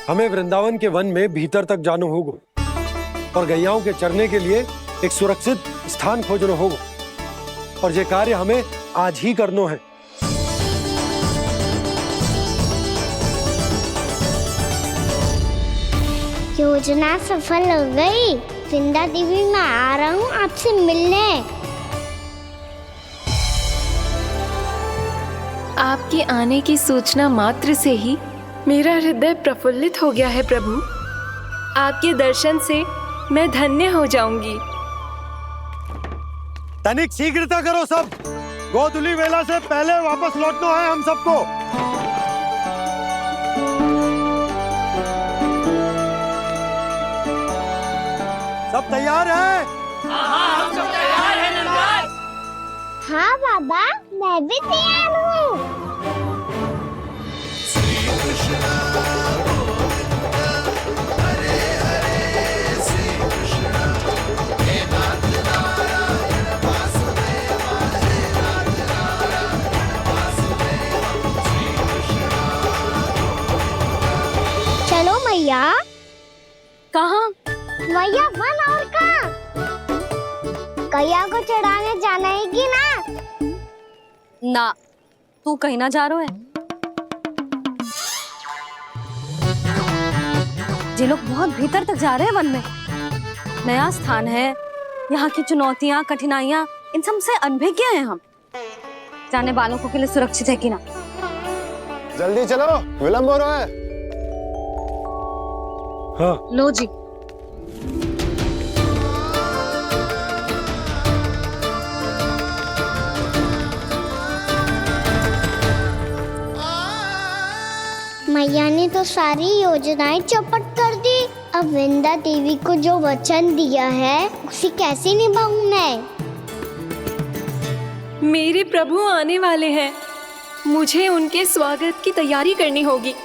हमें वृंदावन के वन में भीतर तक जाना होगा और गैयाओं के चरने के लिए एक सुरक्षित स्थान खोजना होगा, और ये कार्य हमें आज ही करना है। योजना सफल हो गई। वृंदा देवी, मैं आ रहा हूँ आपसे मिलने। आपके आने की सूचना मात्र से ही मेरा हृदय प्रफुल्लित हो गया है प्रभु। आपके दर्शन से मैं धन्य हो जाऊंगी। तनिक शीघ्रता करो सब, गोधुली वेला से पहले वापस लौटना है हम सबको। सब तैयार है? हाँ, हम सब तैयार हैं नंदलाल। हाँ बाबा, मैं भी तैयार हूँ। चलो मैया। कहाँ? मैया, वन और कहाँ? गैया को चढ़ाने जाना है कि ना? ना, तू कहीं ना जा रहा है। ये लोग बहुत भीतर तक जा रहे हैं वन में। नया स्थान है, यहाँ की चुनौतियाँ, कठिनाइयाँ, इन सब से अनभिज्ञ हैं हम। जाने वालों के लिए सुरक्षित है कि ना? जल्दी चलो, विलंब हो रहा है। हाँ। लो जी। मैया ने तो सारी योजनाएं चौपट कर दी। अब वृंदा देवी को जो वचन दिया है उसे कैसे निभाऊं मैं? मेरे प्रभु आने वाले हैं, मुझे उनके स्वागत की तैयारी करनी होगी।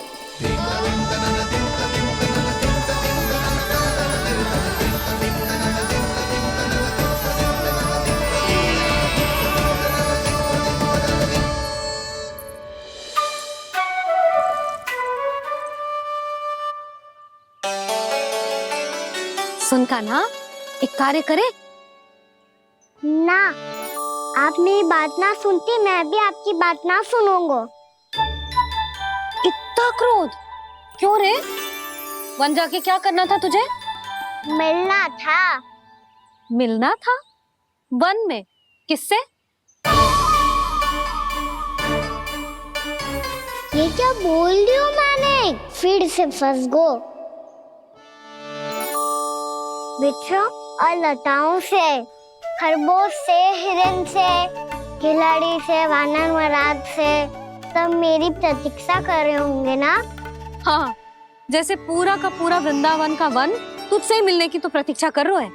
सुन कान्हा, एक कार्य करे ना, आप मेरी बात ना सुनती, मैं भी आपकी बात ना सुनूंगा। इतना क्रोध क्यों रे? वन जाके क्या करना था तुझे? मिलना था। मिलना था? वन में किससे? ये क्या बोल रही हूँ मैंने? फिर से फंस गो। बिच्छू और लताओं से, खरगोश से, हिरन से, खिलाड़ी से, वानर महाराज से, सब मेरी प्रतीक्षा कर रहे होंगे ना? हाँ, जैसे पूरा का पूरा वृंदावन का वन तुझसे मिलने की तो प्रतीक्षा कर रहा है।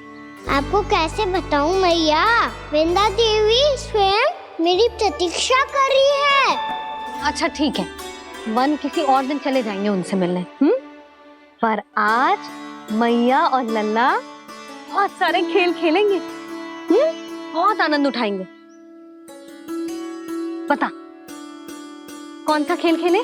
आपको कैसे बताऊं मैया? वृंदा देवी स्वयं मेरी प्रतीक्षा कर रही है। अच्छा ठीक है, वन किसी और दिन चले जाएंगे उनसे मिलने। पर आज मैया और लल्ला बहुत सारे खेल खेलेंगे। बहुत आनंद उठाएंगे। पता कौन सा खेल खेले?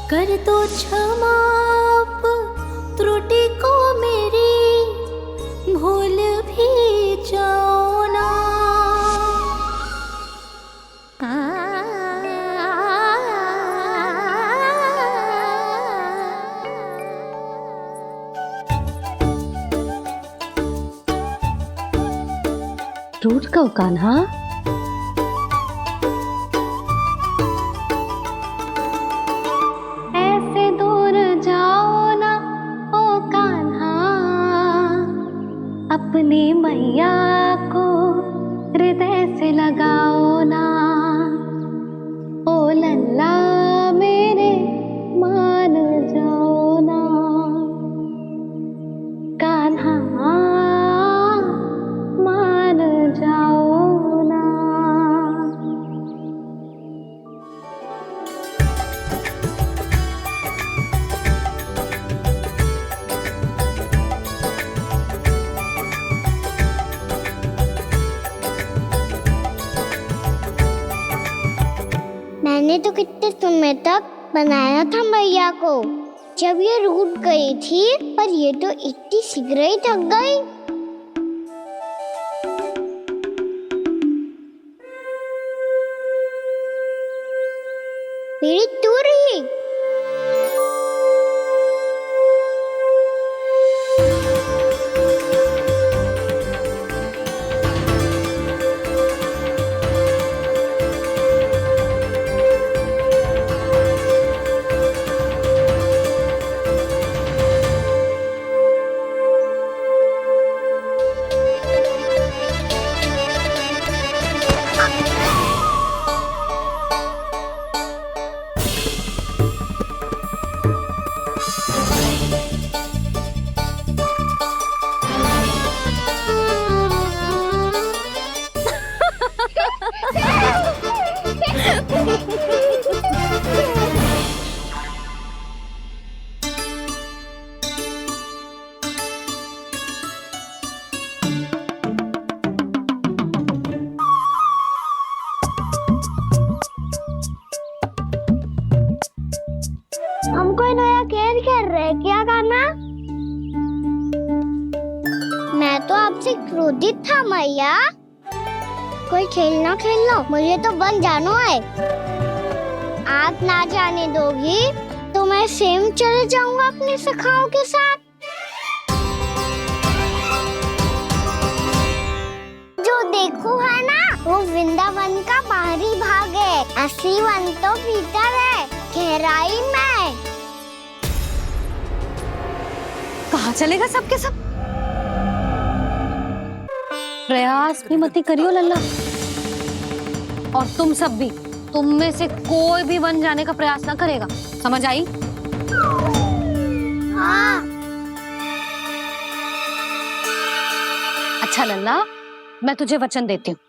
कर दो क्षमा त्रुटि को मेरी, भूल भी जाओ ना। टूट गओ कान्हा? ऐसे दूर जाओ ना ओ कान्हा, अपनी मैया को हृदय से लगाओ ना। ओ लल्ला मेरे मान जाओ ना, कान्हा मान जाओ ना। तो कितने समय तक बनाया था मैया को, जब ये रूठ गई थी, पर ये तो इतनी शीघ्र ही थक गई। मेरी तू रही। हम कोई नया खेल खेल रहे हैं क्या गाना? मैं तो आपसे क्रोधित था मैया। कोई खेलना खेल लो, मुझे तो बन जाना है। आप ना जाने दोगी तो मैं सेम चले जाऊंगा अपने सखाओं के साथ। जो देखो है ना, वो वृंदावन का बाहरी भाग है, असली वन तो भीतर है, गहराई में। कहाँ चलेगा सबके सब? प्रयास भी मत करियो लल्ला। और तुम सब भी, तुम में से कोई भी वन जाने का प्रयास ना करेगा, समझ आई? हाँ। अच्छा लल्ला, मैं तुझे वचन देती हूँ,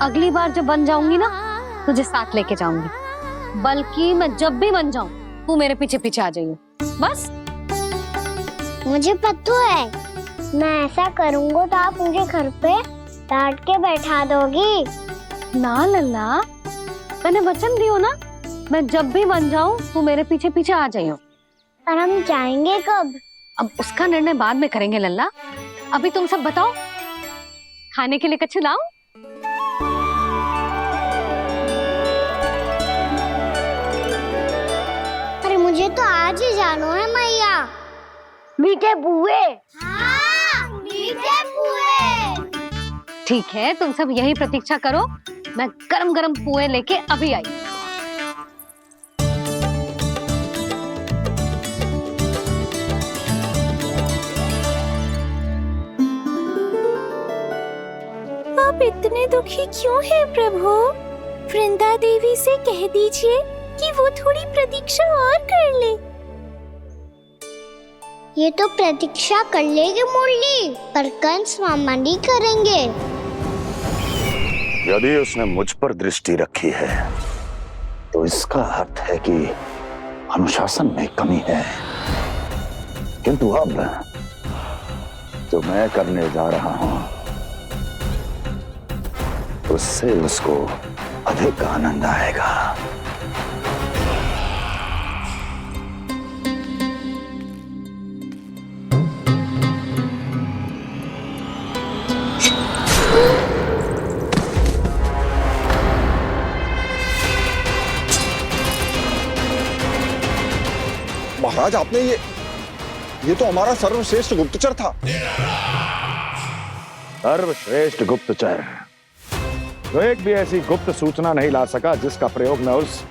अगली बार जब बन जाऊंगी ना, तुझे साथ लेके जाऊंगी। बल्कि मैं जब भी बन जाऊं, तू मेरे पीछे पीछे आ जाइयो, बस। मुझे पता है, मैं ऐसा करूंगा तो आप मुझे घर पे डांट के बैठा दोगी। ना लल्ला, मैंने वचन दियो ना, मैं जब भी बन जाऊं, तू मेरे पीछे पीछे आ जाइयो। और हम जाएंगे कब? अब उसका निर्णय बाद में करेंगे लल्ला। अभी तुम सब बताओ, खाने के लिए कुछ लाऊं? अरे मुझे तो आज ही जाना है मैया। मीठे बुए। हाँ, मीठे बुए। ठीक है, तुम सब यही प्रतीक्षा करो, मैं गरम गरम पुए लेके अभी आई। आप इतने दुखी क्यों हैं प्रभु? वृंदा देवी से कह दीजिए कि वो थोड़ी प्रतीक्षा और कर ले। ये तो प्रतीक्षा कर लेगी मुरली, पर कंस मामा नहीं करेंगे। यदि उसने मुझ पर दृष्टि रखी है, तो इसका अर्थ है कि अनुशासन में कमी है। किंतु अब जो मैं करने जा रहा हूं, उससे उसको अधिक आनंद आएगा। महाराज, आपने ये तो हमारा सर्वश्रेष्ठ गुप्तचर था। सर्वश्रेष्ठ गुप्तचर तो एक भी ऐसी गुप्त सूचना नहीं ला सका जिसका प्रयोग मैं उस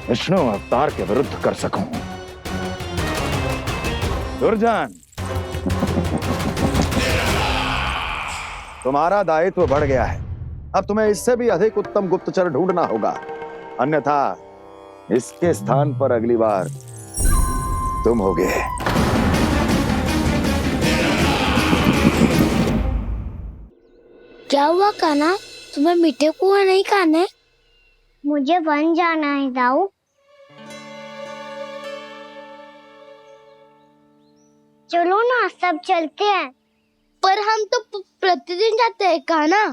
विष्णु अवतार के विरुद्ध कर सकूं। दुर्जन, तुम्हारा दायित्व बढ़ गया है। अब तुम्हें इससे भी अधिक उत्तम गुप्तचर ढूंढना होगा, अन्यथा इसके स्थान पर अगली बार तुम होगे। क्या हुआ कान्हा, तुम्हें मीठे कुआं नहीं खाने? मुझे वन जाना है दाऊ। चलो ना, सब चलते हैं। पर हम तो प्रतिदिन जाते हैं कान्हा।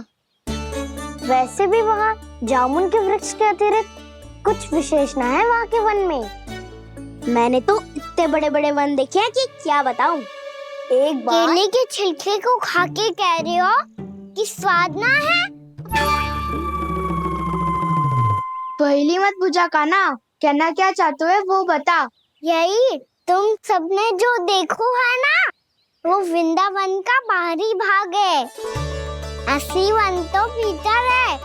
वैसे भी वहाँ जामुन के वृक्ष के अतिरिक्त कुछ विशेष ना है वहाँ के वन में। मैंने तो इतने बड़े बड़े वन देखे हैं कि क्या बताऊं। एक बार केले के छिलके को खा के कह रही हो कि स्वाद ना है। पहली मत पूछा काना, कहना क्या चाहते हो वो बता। यही तुम सबने जो देखो है ना, वो वृंदावन का बाहरी भाग है। असली वन तो भीतर है,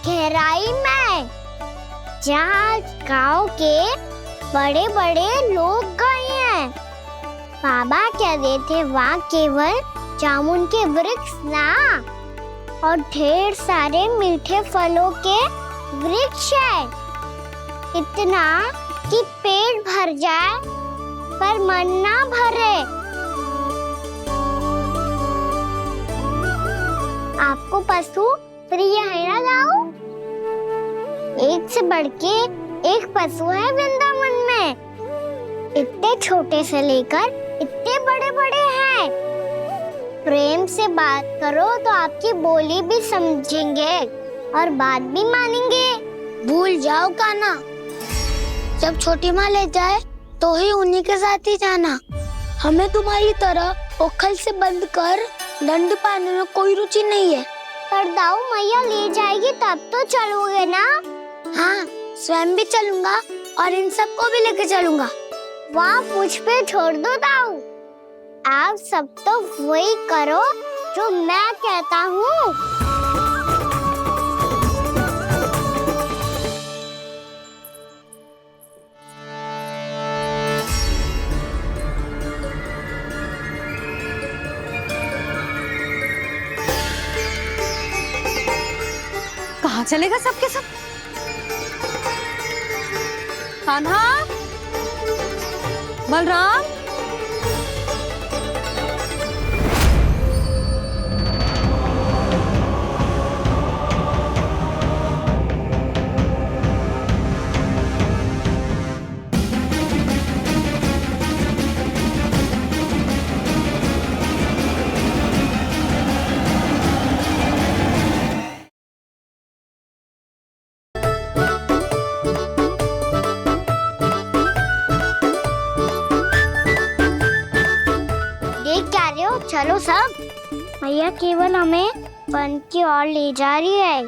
गहराई में, जहाँ गांव के बड़े बड़े लोग गए हैं। बाबा कह रहे थे वहाँ केवल जामुन के वृक्ष ना, और ढेर सारे मीठे फलों के वृक्ष है। इतना कि पेट भर जाए पर मन ना भरे। आपको पशु प्रिय है ना लाओ? एक से बढ़ के एक पशु है वृंदावन में। इतने छोटे से लेकर इतने बड़े बड़े हैं। प्रेम से बात करो तो आपकी बोली भी समझेंगे और बात भी मानेंगे। भूल जाओ काना, जब छोटी माँ ले जाए तो ही उन्हीं के साथ ही जाना। हमें तुम्हारी तरह ओखल से बंद कर दंड पाने में कोई रुचि नहीं है। पर दाऊ मैया ले जाएगी तब तो चलोगे ना? हाँ, स्वयं भी चलूंगा और इन सबको भी लेके चलूंगा। वाह, मुझ पे छोड़ दो दाऊ। आप सब तो वही करो जो मैं कहता हूँ। कहाँ चलेगा सबके सब? कान्हा, बलराम, चलो सब। भैया केवल हमें वन की ओर ले जा रही है।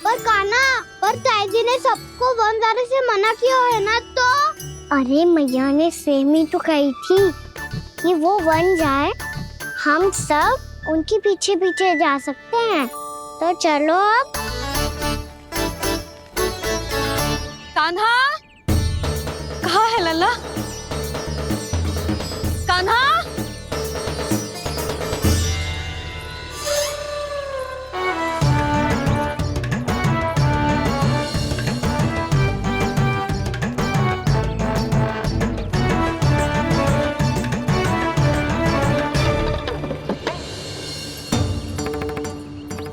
पर काना, पर ताईजी ने सबको वन जाने से मना किया है ना तो? अरे मैया ने सेम ही तो कही थी कि वो वन जाए, हम सब उनके पीछे पीछे जा सकते हैं। तो चलो अब। कान्हा, कहाँ है लल्ला? कान्हा,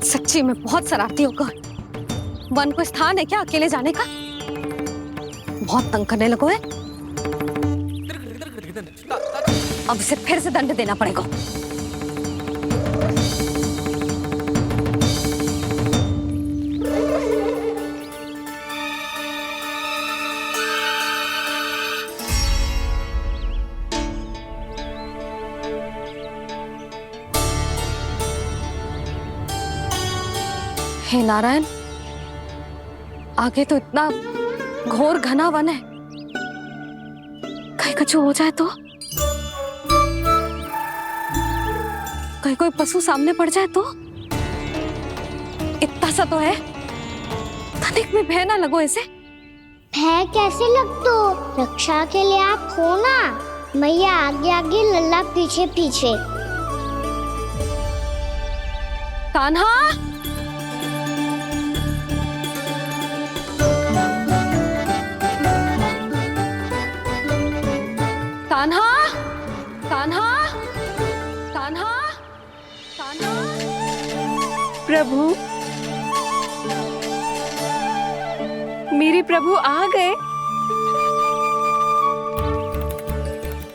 सच्ची में बहुत शरारती होकर। वन को स्थान है क्या अकेले जाने का? बहुत तंग करने लगो है। अब इसे फिर से दंड देना पड़ेगा। हे नारायण, आगे तो इतना घोर घना वन है, कहीं कुछ हो जाए तो? कहीं कोई पशु सामने पड़ जाए तो? इतना सा तो है, तनिक में भय ना लगो इसे। भय कैसे लग तो? रक्षा के लिए आप हो ना। मैया आगे आगे, लल्ला पीछे पीछे। कान्हा, कान्हा, कान्हा, कान्हा, कान्हा। प्रभु, मेरे प्रभु आ गए।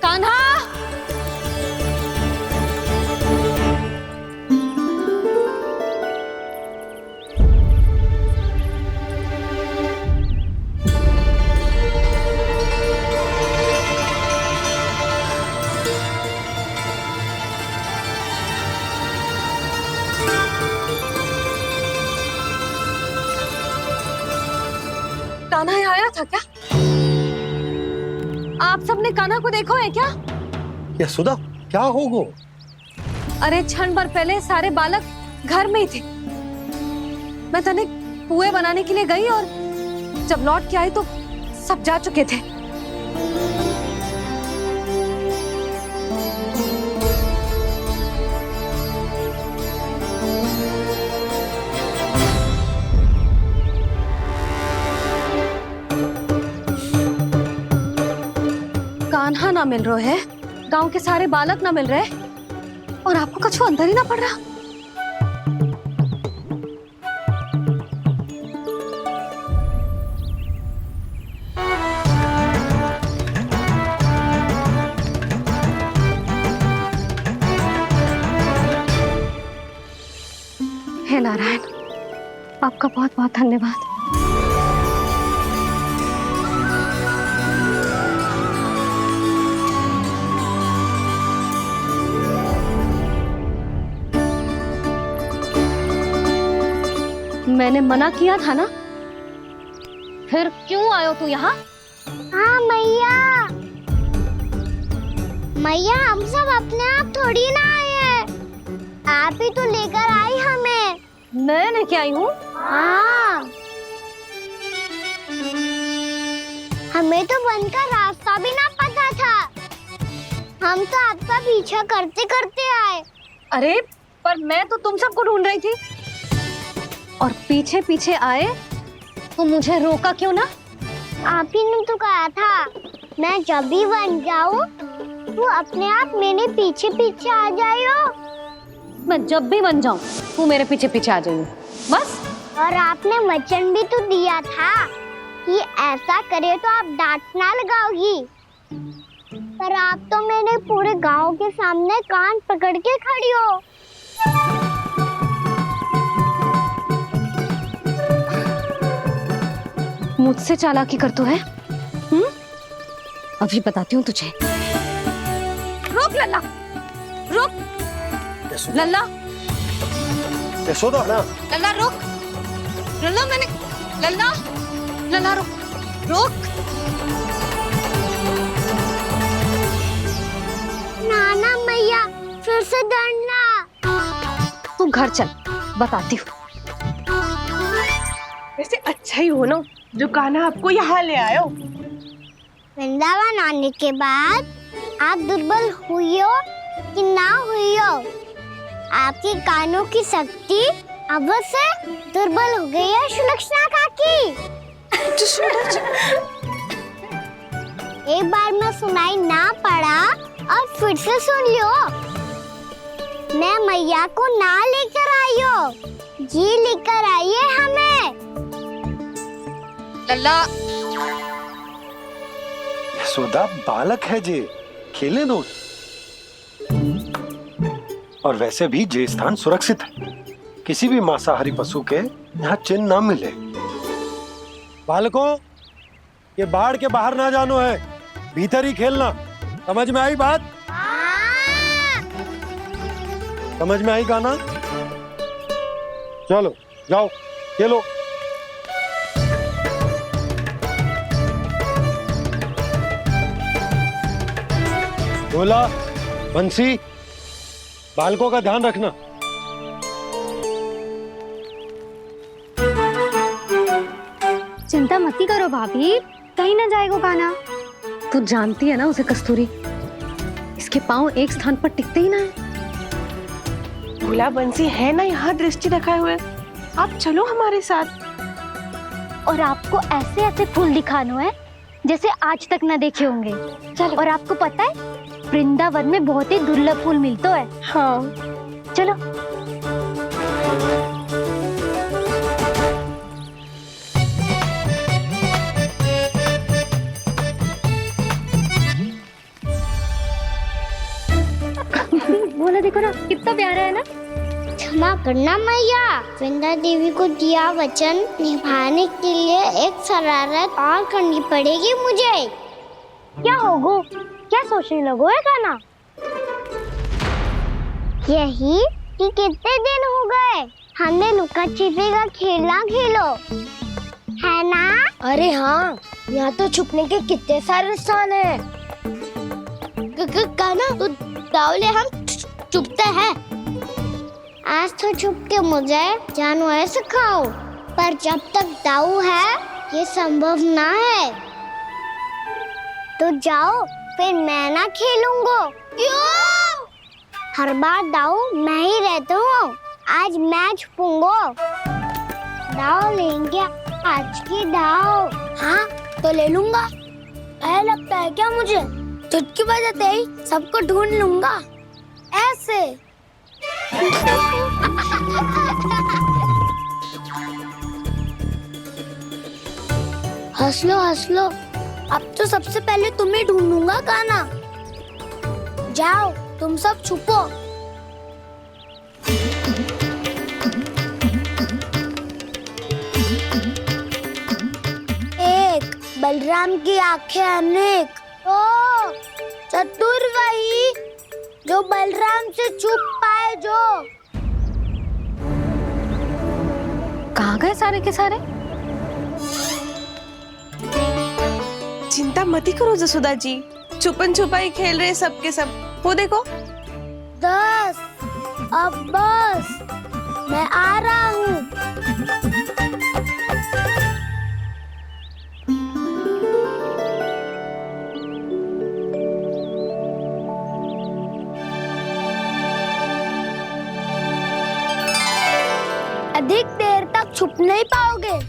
कान्हा, आप सबने कान्हा को देखो है क्या? यशोदा क्या होगो? अरे क्षण भर पहले सारे बालक घर में ही थे। मैं तनिक पुए बनाने के लिए गई और जब लौट के आई तो सब जा चुके थे। कान्हा ना मिल रहे है, गांव के सारे बालक ना मिल रहे और आपको कछु अंदर ही ना पड़ रहा। हे नारायण, आपका बहुत बहुत धन्यवाद। मैंने मना किया था ना, फिर क्यों आयो तू यहाँ? हाँ मैया, मैया हम सब अपने आप थोड़ी ना आए हैं, आप ही तो लेकर आई हमें। मैं लेके आई हूँ? हाँ, हमें तो वन का रास्ता भी ना पता था, हम तो आपका पीछा करते करते आए। अरे पर मैं तो तुम सबको ढूंढ रही थी और पीछे पीछे आए तो मुझे रोका क्यों ना? आप ही ने तो कहा था मैं जब भी बन जाऊं तू अपने आप मेरे पीछे पीछे आ जाइयो। मैं जब भी बन जाऊं तू मेरे पीछे पीछे आ जाइयो बस। और आपने वचन भी तो दिया था कि ऐसा करे तो आप डांट ना लगाओगी, पर आप तो मेरे पूरे गांव के सामने कान पकड़ के खड़ी हो। मुझसे चालाकी कर तू है? अभी बताती हूँ तुझे। रुक लल्ला, रुक लल्ला, यशोदा ना, लल्ला रुक, लल्ला मैंने, लल्ला, लल्ला रुक, रुक। नाना मैया फिर से डरना। तू घर चल, बताती हूँ। वैसे अच्छा ही हो ना जो कान्हा आपको यहाँ ले आयो। वृंदावन आने के बाद आप दुर्बल हुई हो कि ना हुई हो, आपके कानों की शक्ति अब से दुर्बल हो गई है सुलक्षणा काकी। एक बार में सुनाई ना पड़ा और फिर से सुन लो। मैं मैया को ना लेकर आई हो, जी लेकर आई है हमें। लल्ला, यशोदा बालक है जे, खेले दो। और वैसे भी जे स्थान सुरक्षित है, किसी भी मांसाहारी पशु के यहाँ चिन्ह ना मिले। बालकों, ये बाढ़ के बाहर ना जानो है, भीतर ही खेलना। समझ में आई बात? समझ में आई गाना? चलो जाओ खेलो। भोला, बंसी, बालकों का ध्यान रखना। चिंता मती करो भाभी, कहीं ना जाएगा कान्हा। तू जानती है ना उसे कस्तूरी, इसके पांव एक स्थान पर टिकते ही ना है। भोला बंसी है ना यहाँ दृष्टि रखाए हुए, आप चलो हमारे साथ। और आपको ऐसे ऐसे फूल दिखानो है जैसे आज तक ना देखे होंगे। चलो। और आपको पता है वृंदावन में बहुत ही दुर्लभ फूल मिलते हैं। हाँ चलो। बोला देखो ना कितना प्यारा है ना। क्षमा करना मैया, वृंदा देवी को दिया वचन निभाने के लिए एक शरारत और करनी पड़ेगी मुझे। क्या होगो? क्या सोचने लगो है कान्हा? यही कि कितने दिन हो गए हमने लुका छिपी का खेलना खेलो, है ना? अरे हाँ, यहाँ तो छुपने के कितने सारे स्थान है। काना तो दावले हम छुपते हैं। आज तो छुप के मुझे जानवर सिखाओ, पर जब तक दाऊ है ये संभव ना है। तो जाओ, फिर मैं ना खेलूंगा। क्यों? हर बार दाऊ मैं ही रहता हूँ, आज मैं छुपूंगा। दाऊ लेंगे आज की दाऊ। हाँ तो ले लूंगा। ऐसा लगता है क्या मुझे? चुटकी बजाते ही सबको ढूंढ लूंगा ऐसे। हंस लो, अब तो सबसे पहले तुम्हें ढूंढूंगा काना। जाओ तुम सब छुपो। एक बलराम की आंखें अनेक। ओ चतुर वही जो बलराम से छुप पाए। जो कहाँ गए सारे के सारे? चिंता मती करो जसोदा जी, छुपन छुपाई खेल रहे सबके सब। वो देखो 10 अब बस, मैं आ रहा हूँ। अधिक देर तक छुप नहीं पाओगे,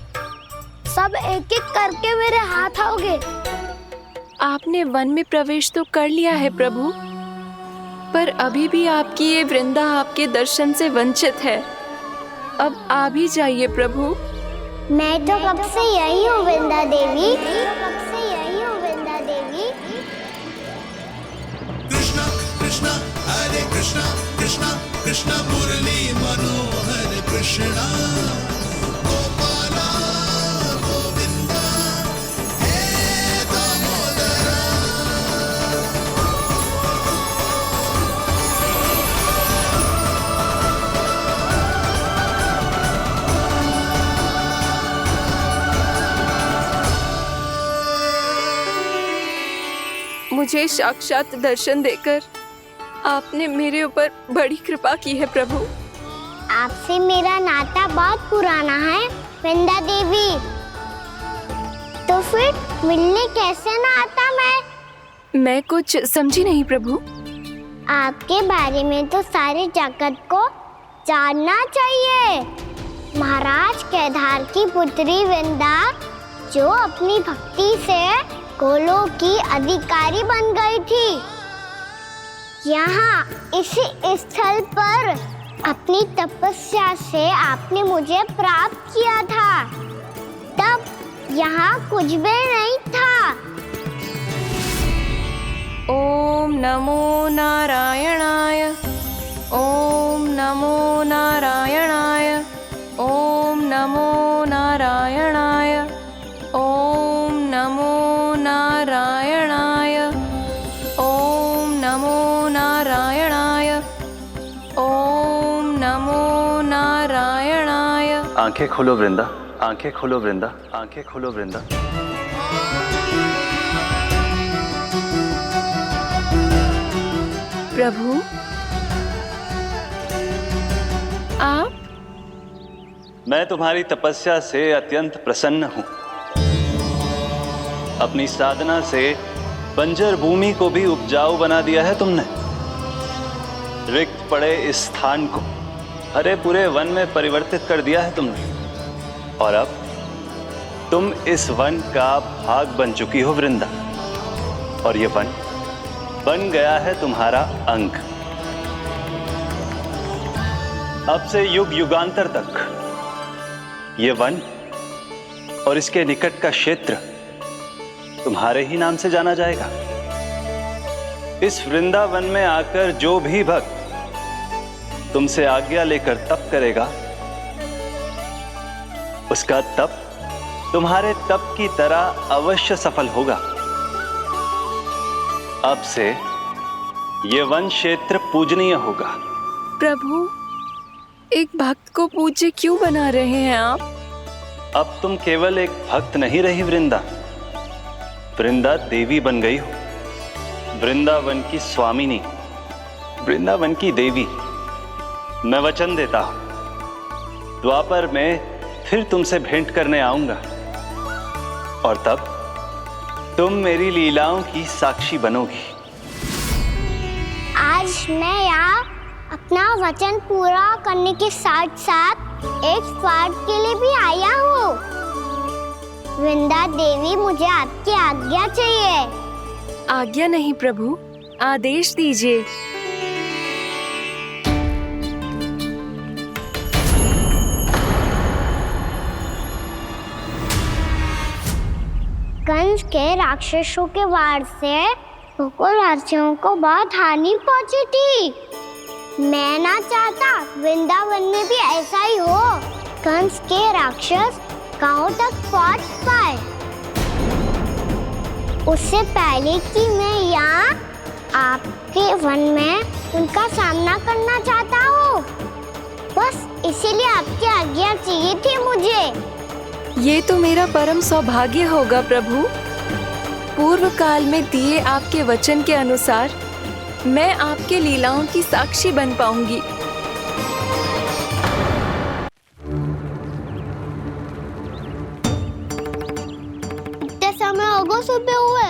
सब एक एक करके मेरे हाथ आओगे। आपने वन में प्रवेश तो कर लिया है प्रभु, पर अभी भी आपकी ये वृंदा आपके दर्शन से वंचित है। अब आप ही जाइए प्रभु। मैं तो कब से यही हूँ वृंदा देवी। कृष्णा कृष्णा हरे कृष्णा कृष्णा कृष्णा मुरली मनोहर कृष्णा गोपाला गोविंदा हे दामोदरा। मुझे साक्षात दर्शन देकर आपने मेरे ऊपर बड़ी कृपा की है प्रभु। आपसे मेरा नाता बहुत पुराना है वृंदा देवी, तो फिर मिलने कैसे ना आता मैं कुछ समझी नहीं प्रभु। आपके बारे में तो सारे जगत को जानना चाहिए। महाराज केदार की पुत्री वृंदा जो अपनी भक्ति से गोलों की अधिकारी बन गई थी, यहाँ इसी स्थल पर अपनी तपस्या से आपने मुझे प्राप्त किया था। तब यहाँ कुछ भी नहीं था। ओम नमो नारायणाय, ओम नमो नारायणाय, ओम नमो नारायणाय, ओम नमो नारायणाय, ओम नमो नारायणाय, ओम नमो नारायणाय। आंखें खोलो वृंदा, आंखें खोलो वृंदा, आंखें खोलो वृंदा। प्रभु आप? मैं तुम्हारी तपस्या से अत्यंत प्रसन्न हूं। अपनी साधना से बंजर भूमि को भी उपजाऊ बना दिया है तुमने। रिक्त पड़े इस स्थान को हरे पूरे वन में परिवर्तित कर दिया है तुमने। और अब तुम इस वन का भाग बन चुकी हो वृंदा, और ये वन बन गया है तुम्हारा अंग। अब से युग युगांतर तक ये वन और इसके निकट का क्षेत्र तुम्हारे ही नाम से जाना जाएगा। इस वृंदावन में आकर जो भी भक्त तुमसे आज्ञा लेकर तप करेगा, उसका तप तुम्हारे तप की तरह अवश्य सफल होगा। अब से ये वन क्षेत्र पूजनीय होगा। प्रभु, एक भक्त को पूज्य क्यों बना रहे हैं आप? अब तुम केवल एक भक्त नहीं रही वृंदा, वृंदा देवी बन गई हो, वृंदावन की स्वामिनी, वृंदावन की देवी। मैं वचन देता हूं, द्वापर में फिर तुमसे भेंट करने आऊंगा और तब तुम मेरी लीलाओं की साक्षी बनोगी। आज मैं यहाँ अपना वचन पूरा करने के साथ साथ एक स्वार्थ के लिए भी आया हूँ। वृंदा देवी, मुझे आपकी आज्ञा चाहिए। आज्ञा नहीं प्रभु, आदेश दीजिए। कंस के राक्षसों के वार से गोकुलवासियों को बहुत हानि पहुंची थी। मैं ना चाहता वृंदावन में भी ऐसा ही हो, कंस के राक्षस गांव तक पहुंच पाए। उससे पहले कि मैं यहाँ आपके वन में उनका सामना करना चाहता हूँ, बस इसीलिए आपकी आज्ञा चाहिए थी मुझे। ये तो मेरा परम सौभाग्य होगा प्रभु। पूर्व काल में दिए आपके वचन के अनुसार मैं आपके लीलाओं की साक्षी बन पाऊंगी। इतने समय होगा सुबह हुए,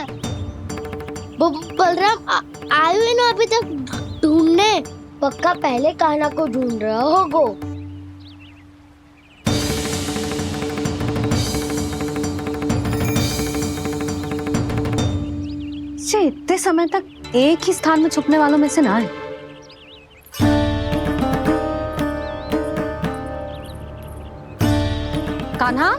बलराम आए हुए ना अभी तक ढूंढने? पक्का पहले कान्हा को ढूंढ रहा होगा। इतने समय तक एक ही स्थान में छुपने वालों में से ना है। कान्हा,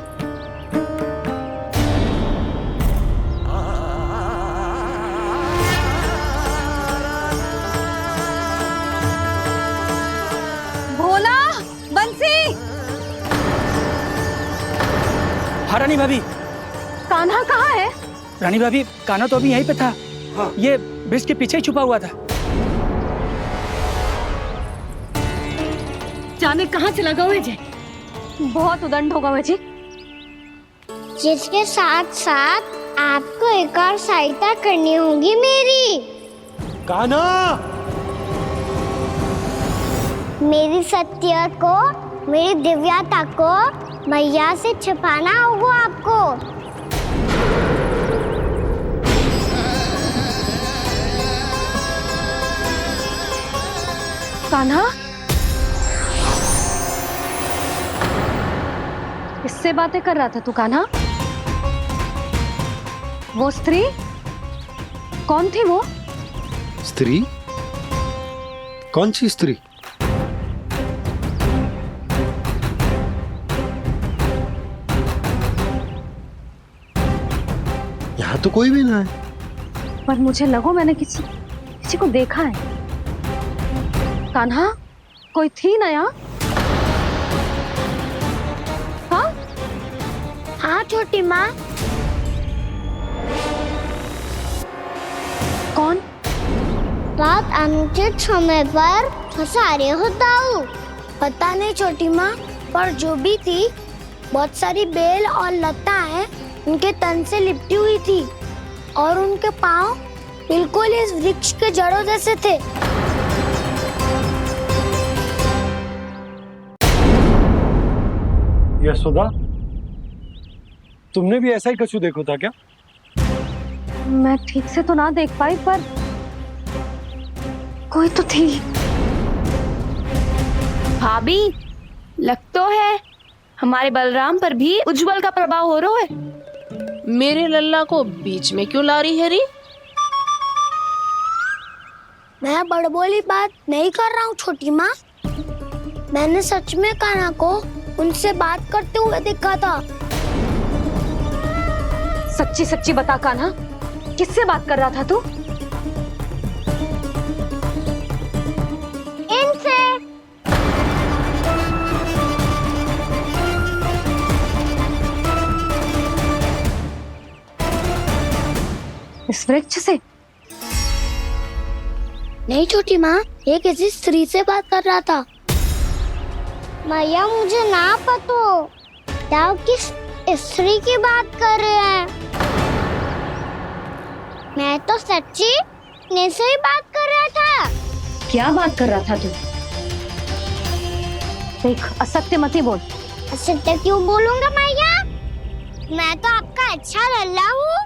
भोला, बंसी। हाँ रानी भाभी। कान्हा कहाँ है? रानी भाभी, कान्हा तो अभी यहीं पे था। हाँ। ये ब्रिज के पीछे ही छुपा हुआ था। जाने कहाँ चला गया जी? बहुत उदंड होगा वह जी। जिसके साथ साथ आपको एक और सहायता करनी होगी मेरी। कान्हा! मेरी सत्य को, मेरी दिव्यता को मैया से छिपाना होगा आपको। कान्हा, किससे बातें कर रहा था तू कान्हा? वो स्त्री कौन थी? वो स्त्री? कौन सी स्त्री? यहाँ तो कोई भी ना है। पर मुझे लगो मैंने किसी को देखा है। कान्हा, कोई थी ना यहाँ? हाँ? हाँ छोटी माँ। कौन? रात अनुचित समय पर फंसारे होता हूँ। पता नहीं छोटी माँ, पर जो भी थी, बहुत सारी बेल और लता है उनके तन से लिपटी हुई थी और उनके पाँव बिल्कुल इस वृक्ष के जड़ों जैसे थे। यशोदा, तुमने भी ऐसा ही कछु देखो था क्या? मैं ठीक से तो ना देख पाई, पर कोई तो थी। भाभी, लग तो है हमारे बलराम पर भी उज्जवल का प्रभाव हो रहा है। मेरे लल्ला को बीच में क्यों ला रही है री? मैं बड़बोली बात नहीं कर रहा हूँ छोटी माँ। मैंने सच में कान्हा को उनसे बात करते हुए देखा था। सच्ची सच्ची बता कान्हा, किससे बात कर रहा था तू? इनसे। इस वृक्ष से? नहीं छोटी माँ, ये किसी स्त्री से बात कर रहा था। मैया मुझे ना पतो। दाऊ किस स्त्री की बात कर रहे हैं? मैं तो सच्ची ने से ही बात कर रहा था। क्या बात कर रहा था तू? देख, असत्य मत ही बोल। असत्य क्यों बोलूंगा मैया? मैं तो आपका अच्छा लल्ला हूँ।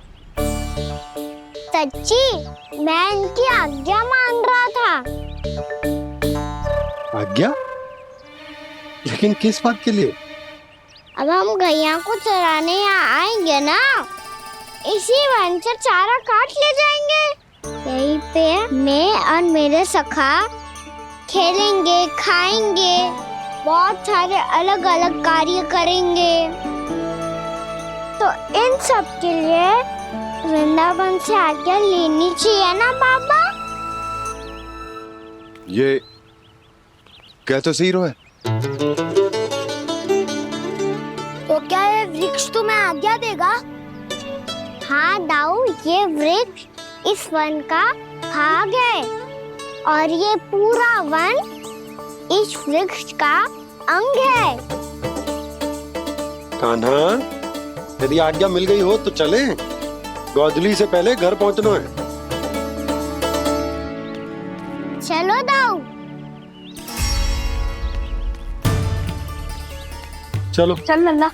सच्ची मैं इनकी आज्ञा मान रहा था। आज्ञा? लेकिन किस बात के लिए? अब हम गैया को चराने यहाँ आएंगे ना, इसी वन से चारा काट ले जाएंगे। यहीं पे मैं और मेरे सखा खेलेंगे, खाएंगे, बहुत सारे अलग अलग कार्य करेंगे। तो इन सब के लिए वृंदावन से आज्ञा लेनी चाहिए ना बाबा? ये क्या तो सही रो है। तो क्या ये वृक्ष तुम्हें आज्ञा देगा? हाँ दाऊ, ये वृक्ष इस वन का भाग है और ये पूरा वन इस वृक्ष का अंग है। कान्हा, यदि आज्ञा मिल गई हो तो चले। गोधली से पहले घर पहुंचना है। चलो दाऊ। चलो चल लल्ला।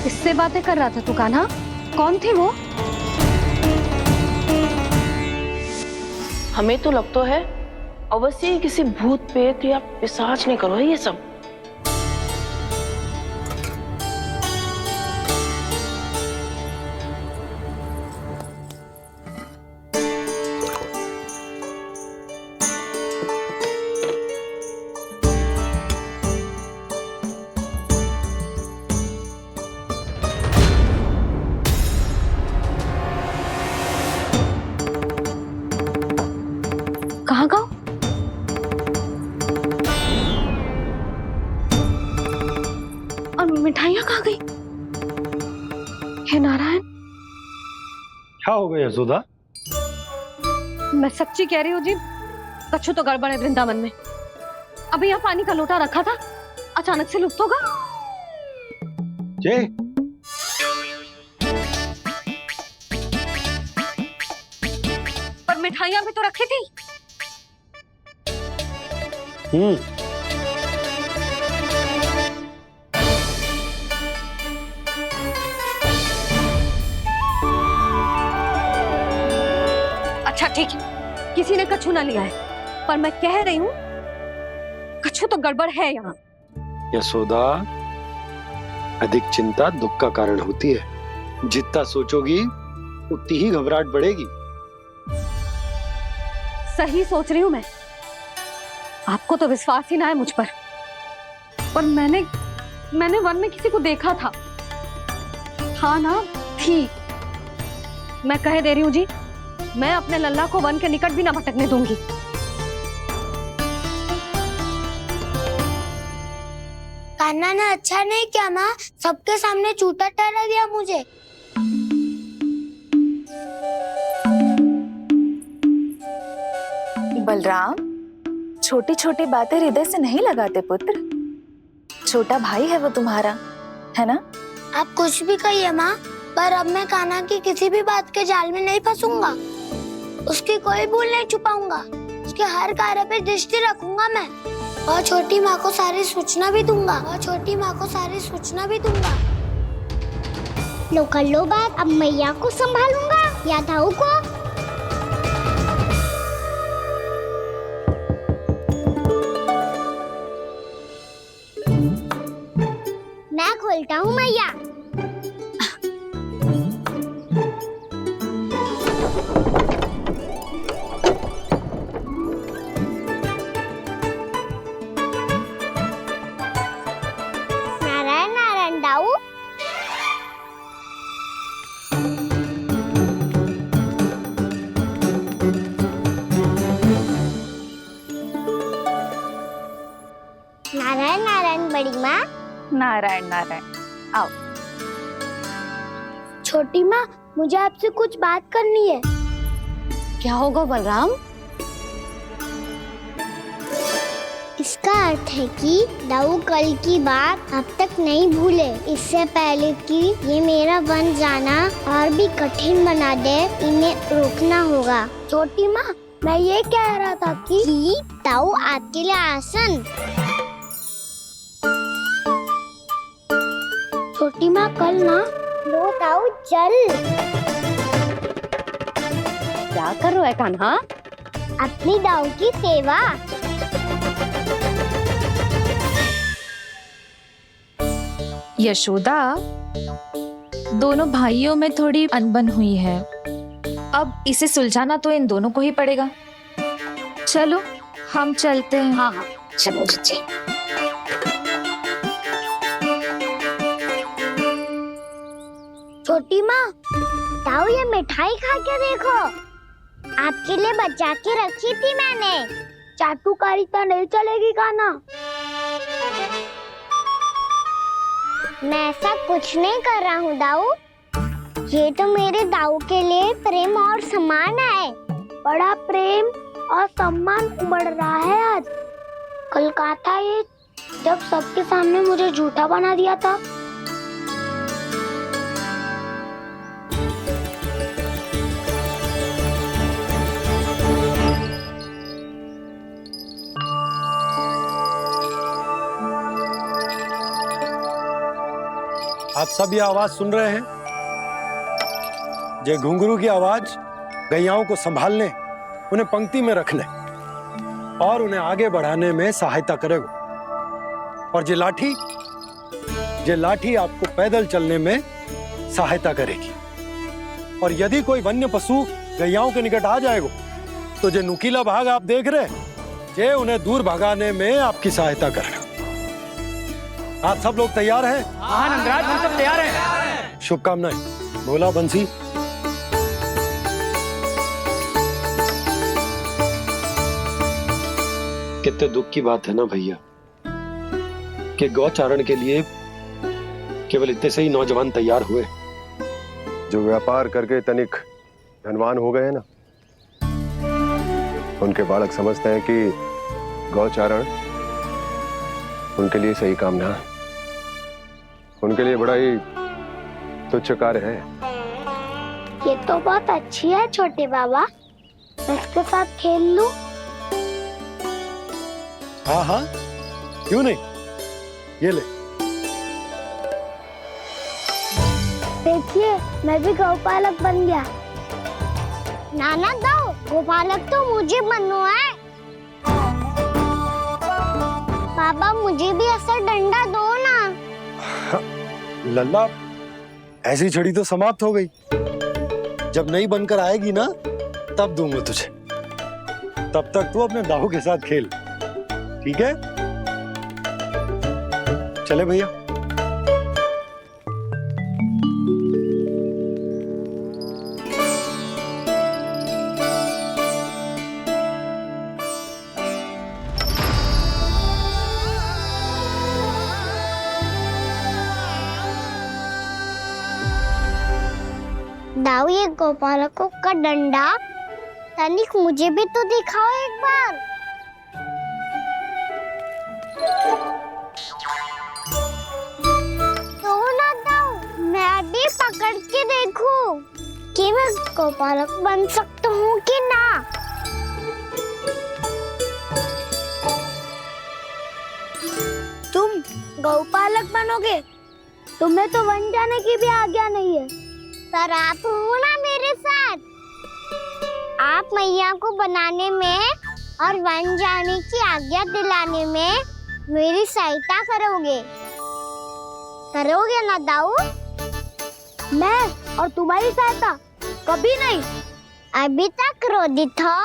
किससे बातें कर रहा था तू कान्हा? कौन थी वो? हमें तो लगता है अवश्य ही किसी भूत प्रेत या पिशाच ने करो है ये सब। कहाँ गाँव? और मिठाइयाँ कहाँ गई? हे नारायण, क्या हो गया यशोदा? मैं सच्ची कह रही हूँ जी, कछु तो गड़बड़ है वृंदावन में। अभी यहाँ पानी का लोटा रखा था, अचानक से लुप्त होगा। जय, पर मिठाइयाँ भी तो रखी थी। अच्छा ठीक है, किसी ने कछु ना लिया है, पर मैं कह रही हूँ कछु तो गड़बड़ है यहाँ। यशोदा, अधिक चिंता दुख का कारण होती है। जितना सोचोगी उतनी ही घबराहट बढ़ेगी। सही सोच रही हूँ मैं। आपको तो विश्वास ही ना है मुझ पर मैंने वन में किसी को देखा था। हाँ ना, थी। मैं कह दे रही हूँ जी, मैं अपने लल्ला को वन के निकट भी ना भटकने दूंगी। कान्हा ने अच्छा नहीं किया माँ, सबके सामने झूठा ठहरा दिया मुझे। बलराम, छोटी छोटी बातें हृदय से नहीं लगाते पुत्र। छोटा भाई है वो तुम्हारा, है ना? आप कुछ भी कहिए माँ, पर अब मैं कान्हा की किसी भी बात के जाल में नहीं फंसूंगा। उसकी कोई भूल नहीं छुपाऊंगा। उसके हर कार्य पे दृष्टि रखूंगा मैं, और छोटी माँ को सारी सूचना भी दूंगा। लो कर लो बात, अब मैया को संभालूंगा या दाऊ को। मैं खोलता हूँ मैया। नारायण नारायण दाऊ। नारायण नारायण बड़ी माँ। नारायण नारायण। आओ। छोटी माँ, मुझे आपसे कुछ बात करनी है। क्या होगा बलराम? इसका अर्थ है कि दाऊ कल की बात अब तक नहीं भूले। इससे पहले कि ये मेरा वन जाना और भी कठिन बना दे, इन्हें रोकना होगा। छोटी माँ, मैं ये कह रहा था कि दाऊ आपके लिए आसन। छोटी माँ, कल ना लो दाऊ चल। क्या कर रहा है कान्हा? अपनी दाऊ की सेवा। यशोदा, दोनों भाइयों में थोड़ी अनबन हुई है। अब इसे सुलझाना तो इन दोनों को ही पड़ेगा। चलो हम चलते हैं। हाँ हाँ चलो जी। छोटी माँ, दाऊ ये मिठाई खा के देखो। आपके लिए बचा के रखी थी मैंने। चाटुकारिता नहीं चलेगी कान्हा। मैं ऐसा कुछ नहीं कर रहा हूँ दाऊ। ये तो मेरे दाऊ के लिए प्रेम और सम्मान है। बड़ा प्रेम और सम्मान उमड़ रहा है आज। कल कहा था ये, जब सबके सामने मुझे झूठा बना दिया था। आप सब ये आवाज सुन रहे हैं? ये घुंघरू की आवाज गैयाओं को संभालने, उन्हें पंक्ति में रखने और उन्हें आगे बढ़ाने में सहायता करेगा। और ये लाठी आपको पैदल चलने में सहायता करेगी। और यदि कोई वन्य पशु गैयाओं के निकट आ जाएगा तो जो नुकीला भाग आप देख रहे हैं, ये उन्हें दूर भगाने में आपकी सहायता करेगा। आप सब लोग तैयार हैं? हाँ नंदराज, हम सब तैयार हैं। शुभकामनाएं। बोला बंसी। कितने दुख की बात है ना भैया कि गौचारण के लिए केवल इतने से ही नौजवान तैयार हुए। जो व्यापार करके तनिक धनवान हो गए ना, उनके बालक समझते हैं कि गौचारण उनके लिए सही काम ना है। उनके लिए बड़ा ही तुच्छ कार्य है। ये तो बहुत अच्छी है छोटे बाबा, मैं इसके साथ खेल लूं? हाँ हाँ, क्यों नहीं। ये ले। देखिए, मैं भी गौपालक बन गया। नाना दो, गौपालक तो मुझे बनना है। बाबा मुझे भी ऐसा डंडा दो ना। लल्ला, ऐसी छड़ी तो समाप्त हो गई। जब नई बनकर आएगी ना, तब दूंगा तुझे। तब तक तू अपने दाऊ के साथ खेल, ठीक है? चले भैया। दाऊ, ये गोपालकों का डंडा तनिक मुझे भी तो दिखाओ एक बार। तो ना दाऊ, मैं भी पकड़ के देखूं कि मैं गोपालक बन सकता हूँ कि ना। तुम गौपालक बनोगे? तुम्हें तो वन जाने की भी आज्ञा नहीं है। पर आप हो ना मेरे साथ। आप मैया को बनाने में और वन जाने की आज्ञा दिलाने में मेरी सहायता करोगे ना दाऊ? मैं और तुम्हारी सहायता कभी नहीं। अभी तक क्रोधित हो?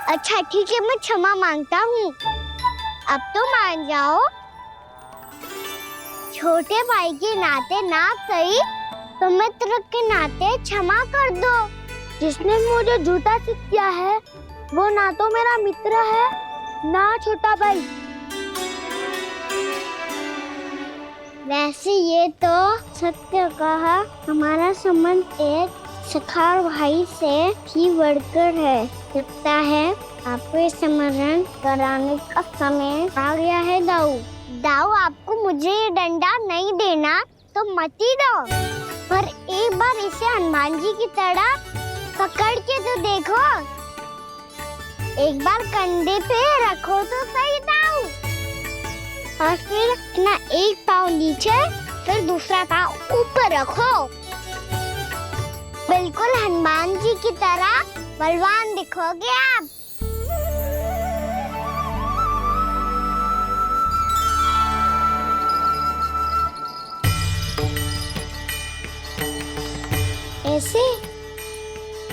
अच्छा ठीक है, मैं क्षमा मांगता हूँ। अब तो मान जाओ। छोटे भाई के नाते ना सही तो मित्र के नाते क्षमा कर दो। जिसने मुझे झूठा सिद्ध किया है वो ना तो मेरा मित्र है ना छोटा भाई। वैसे ये तो सत्य कहा, हमारा संबंध एक सखार भाई से भी बढ़कर है। लगता है आपको स्मरण कराने का समय आ गया है दाऊ। दाऊ, आपको मुझे ये डंडा नहीं देना तो मत ही दो, पर एक बार इसे हनुमान जी की तरह पकड़ के तो देखो। एक बार कंधे पे रखो तो सही दाऊ, और फिर अपना एक पाँव नीचे फिर दूसरा पाँव ऊपर रखो। बिल्कुल हनुमान जी की तरह बलवान दिखोगे आप। ऐसे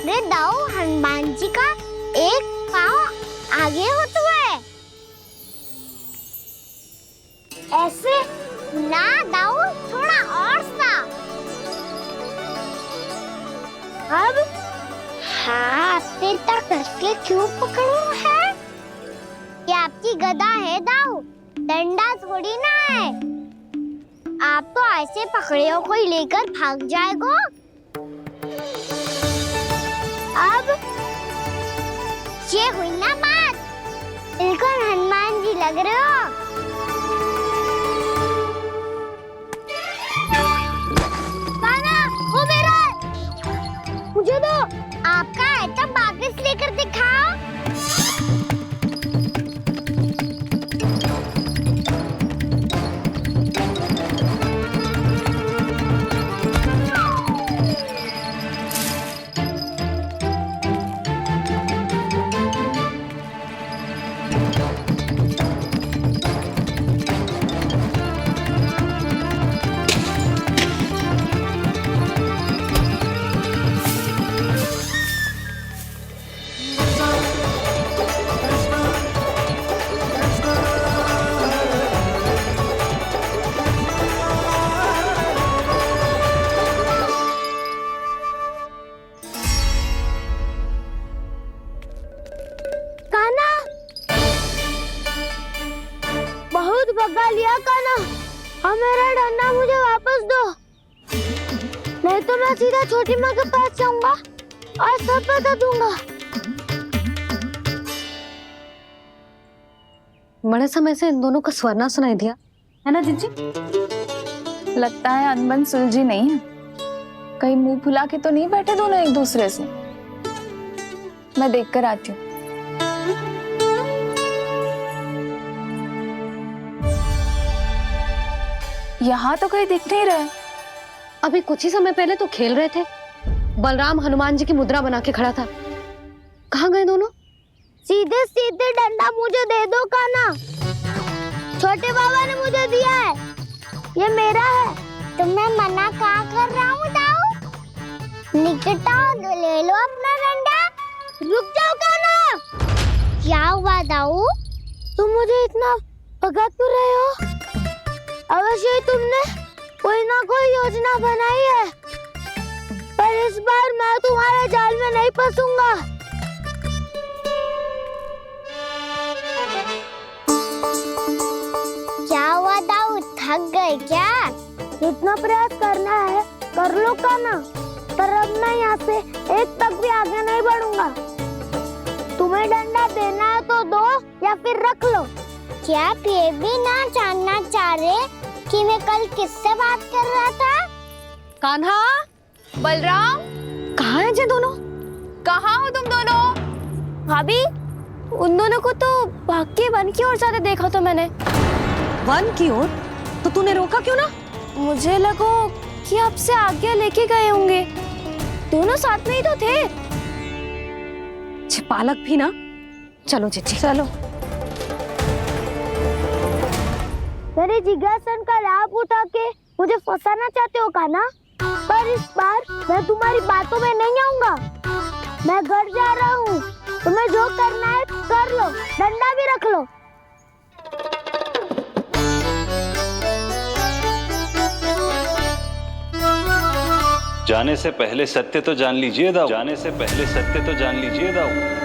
रे दाऊ, हनुमान जी का एक पाँव आगे होता है। ऐसे ना दाऊ, थोड़ा और सा। अब हाथ तक कसके क्यों पकड़ू है? ये आपकी गदा है दाऊ, डंडा थोड़ी ना है। आप तो ऐसे पकड़े हो कोई लेकर भाग जाएगा। अब ये हुई ना बात, बिल्कुल हनुमान जी लग रहे हो। कान्हा, वो मेरा है। मुझे दो। आपका आइटम वापस लेकर दिखाओ। भगा लिया कान्हा, अब मेरा डंडा मुझे वापस दो, नहीं तो मैं सीधा छोटी माँ के पास जाऊंगा और सब बता दूंगा। बड़े समय से इन दोनों का स्वर ना सुनाई दिया, है ना जीजी? लगता है अनबन सुलझी नहीं है। कहीं मुंह फुला के तो नहीं बैठे दोनों एक दूसरे से। मैं देखकर आती हूँ। यहाँ तो कहीं दिख नहीं रहा। अभी कुछ ही समय पहले तो खेल रहे थे। बलराम हनुमान जी की मुद्रा बना के खड़ा था। कहाँ गए दोनों? सीधे सीधे डंडा मुझे दे दो कान्हा, छोटे बाबा ने मुझे दिया है, ये मेरा है। तो मैं मना कहाँ कर रहा हूँ दाऊ? निकट आओ, ले लो अपना डंडा। रुक जाओ कान्हा। क्या हुआ दाऊ? तुम मुझे इतना भगा क्यों रहे हो? अवश्य तुमने कोई ना कोई योजना बनाई है, पर इस बार मैं तुम्हारे जाल में नहीं फंसूंगा। क्या हुआ दाऊ, थक गए क्या? इतना प्रयास करना है कर लो कान्हा, पर अब मैं यहाँ से एक तक भी आगे नहीं बढ़ूंगा। तुम्हें डंडा देना है तो दो या फिर रख लो। क्या आप ये भी ना जानना चाह रहे कि मैं कल किससे बात कर रहा था? कान्हा, बलराम, कहाँ हैं ये दोनों? कहाँ हो तुम दोनों? भाभी, उन दोनों को तो भाग के वन की ओर जाते देखा तो मैंने। वन की ओर? तो तूने रोका क्यों ना? मुझे लगा कि आपसे आगे लेके गए होंगे, दोनों साथ में ही तो थे। पालक भी ना। चलो जीजी चलो। मेरे जिज्ञासन का लाभ उठा के मुझे फंसाना चाहते हो कान्हा, पर इस बार मैं तुम्हारी बातों में नहीं आऊंगा। मैं घर जा रहा हूँ, तुम्हें जो करना है कर लो, डंडा भी रख लो। जाने से पहले सत्य तो जान लीजिए दाऊ। जाने से पहले सत्य तो जान लीजिए दाऊ।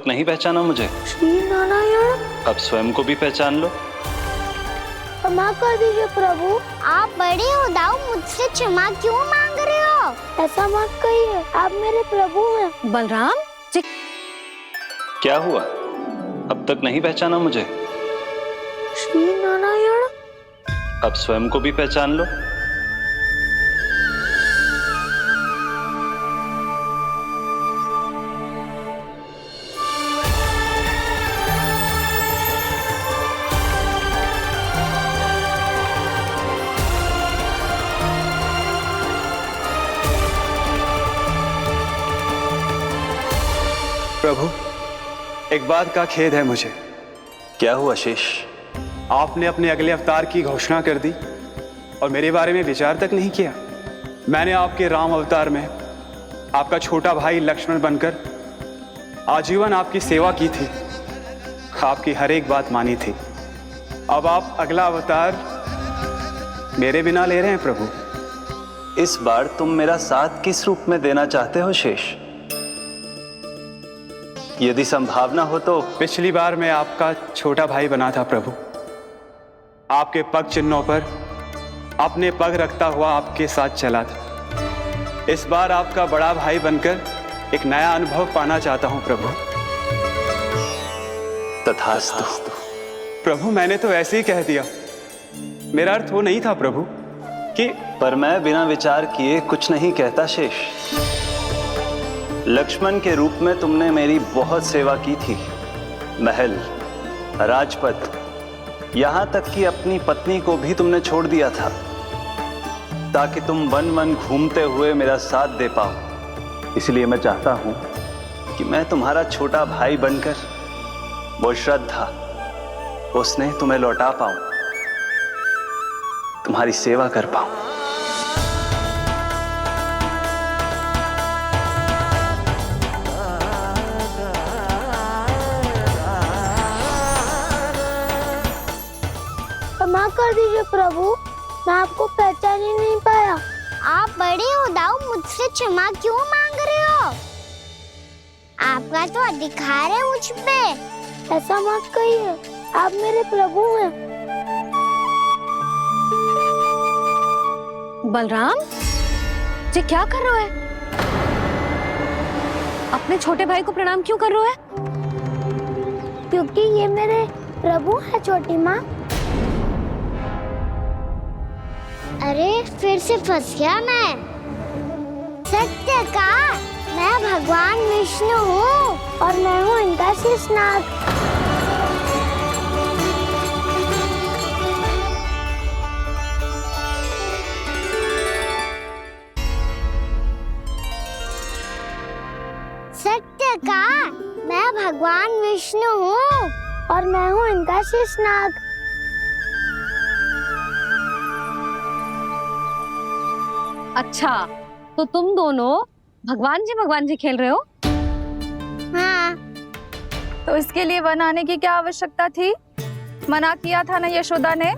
तक नहीं पहचाना मुझे? श्री नारायण। अब स्वयं को भी पहचान लो। क्षमा कर दीजिए प्रभु। आप बड़े उदाऊ, मुझसे क्षमा क्यों मांग रहे हो? ऐसा मत कहिए, आप मेरे प्रभु हैं। बलराम क्या हुआ? अब तक नहीं पहचाना मुझे? श्री नारायण। अब स्वयं को भी पहचान लो। प्रभु, एक बात का खेद है मुझे। क्या हुआ शेष? आपने अपने अगले अवतार की घोषणा कर दी और मेरे बारे में विचार तक नहीं किया। मैंने आपके राम अवतार में आपका छोटा भाई लक्ष्मण बनकर आजीवन आपकी सेवा की थी, आपकी हर एक बात मानी थी। अब आप अगला अवतार मेरे बिना ले रहे हैं प्रभु। इस बार तुम मेरा साथ किस रूप में देना चाहते हो शेष? यदि संभावना हो तो। पिछली बार मैं आपका छोटा भाई बना था प्रभु। आपके पग चिन्हों पर अपने पग रखता हुआ आपके साथ चला था। इस बार आपका बड़ा भाई बनकर एक नया अनुभव पाना चाहता हूं प्रभु। तथास्तु। प्रभु, मैंने तो ऐसे ही कह दिया, मेरा अर्थ वो नहीं था प्रभु कि। पर मैं बिना विचार किए कुछ नहीं कहता शेष। लक्ष्मण के रूप में तुमने मेरी बहुत सेवा की थी। महल, राजपथ, यहां तक कि अपनी पत्नी को भी तुमने छोड़ दिया था ताकि तुम वन वन घूमते हुए मेरा साथ दे पाओ। इसलिए मैं चाहता हूं कि मैं तुम्हारा छोटा भाई बनकर वो श्रद्धा, वो स्नेह तुम्हें लौटा पाऊं, तुम्हारी सेवा कर पाऊं। क्षमा कर दीजिए प्रभु, मैं आपको पहचान ही नहीं पाया। आप बड़े उदाऊ, मुझसे क्षमा क्यों मांग रहे हो? आपका तो अधिकार है मुझ पे। ऐसा मत कहिए, आप मेरे प्रभु हैं। बलराम ये क्या कर रहा है? अपने छोटे भाई को प्रणाम क्यों कर रहा है? क्योंकि ये मेरे प्रभु है छोटी माँ। अरे फिर से फंस गया मैं। सत्य का मैं भगवान विष्णु हूँ और मैं हूँ इनका शेषनाग। सत्य का मैं भगवान विष्णु हूँ और मैं हूँ इनका शेषनाग। अच्छा, तो तुम दोनों भगवान जी खेल रहे हो? हाँ। तो इसके लिए वन आने की क्या आवश्यकता थी? मना किया था ना यशोदा ने।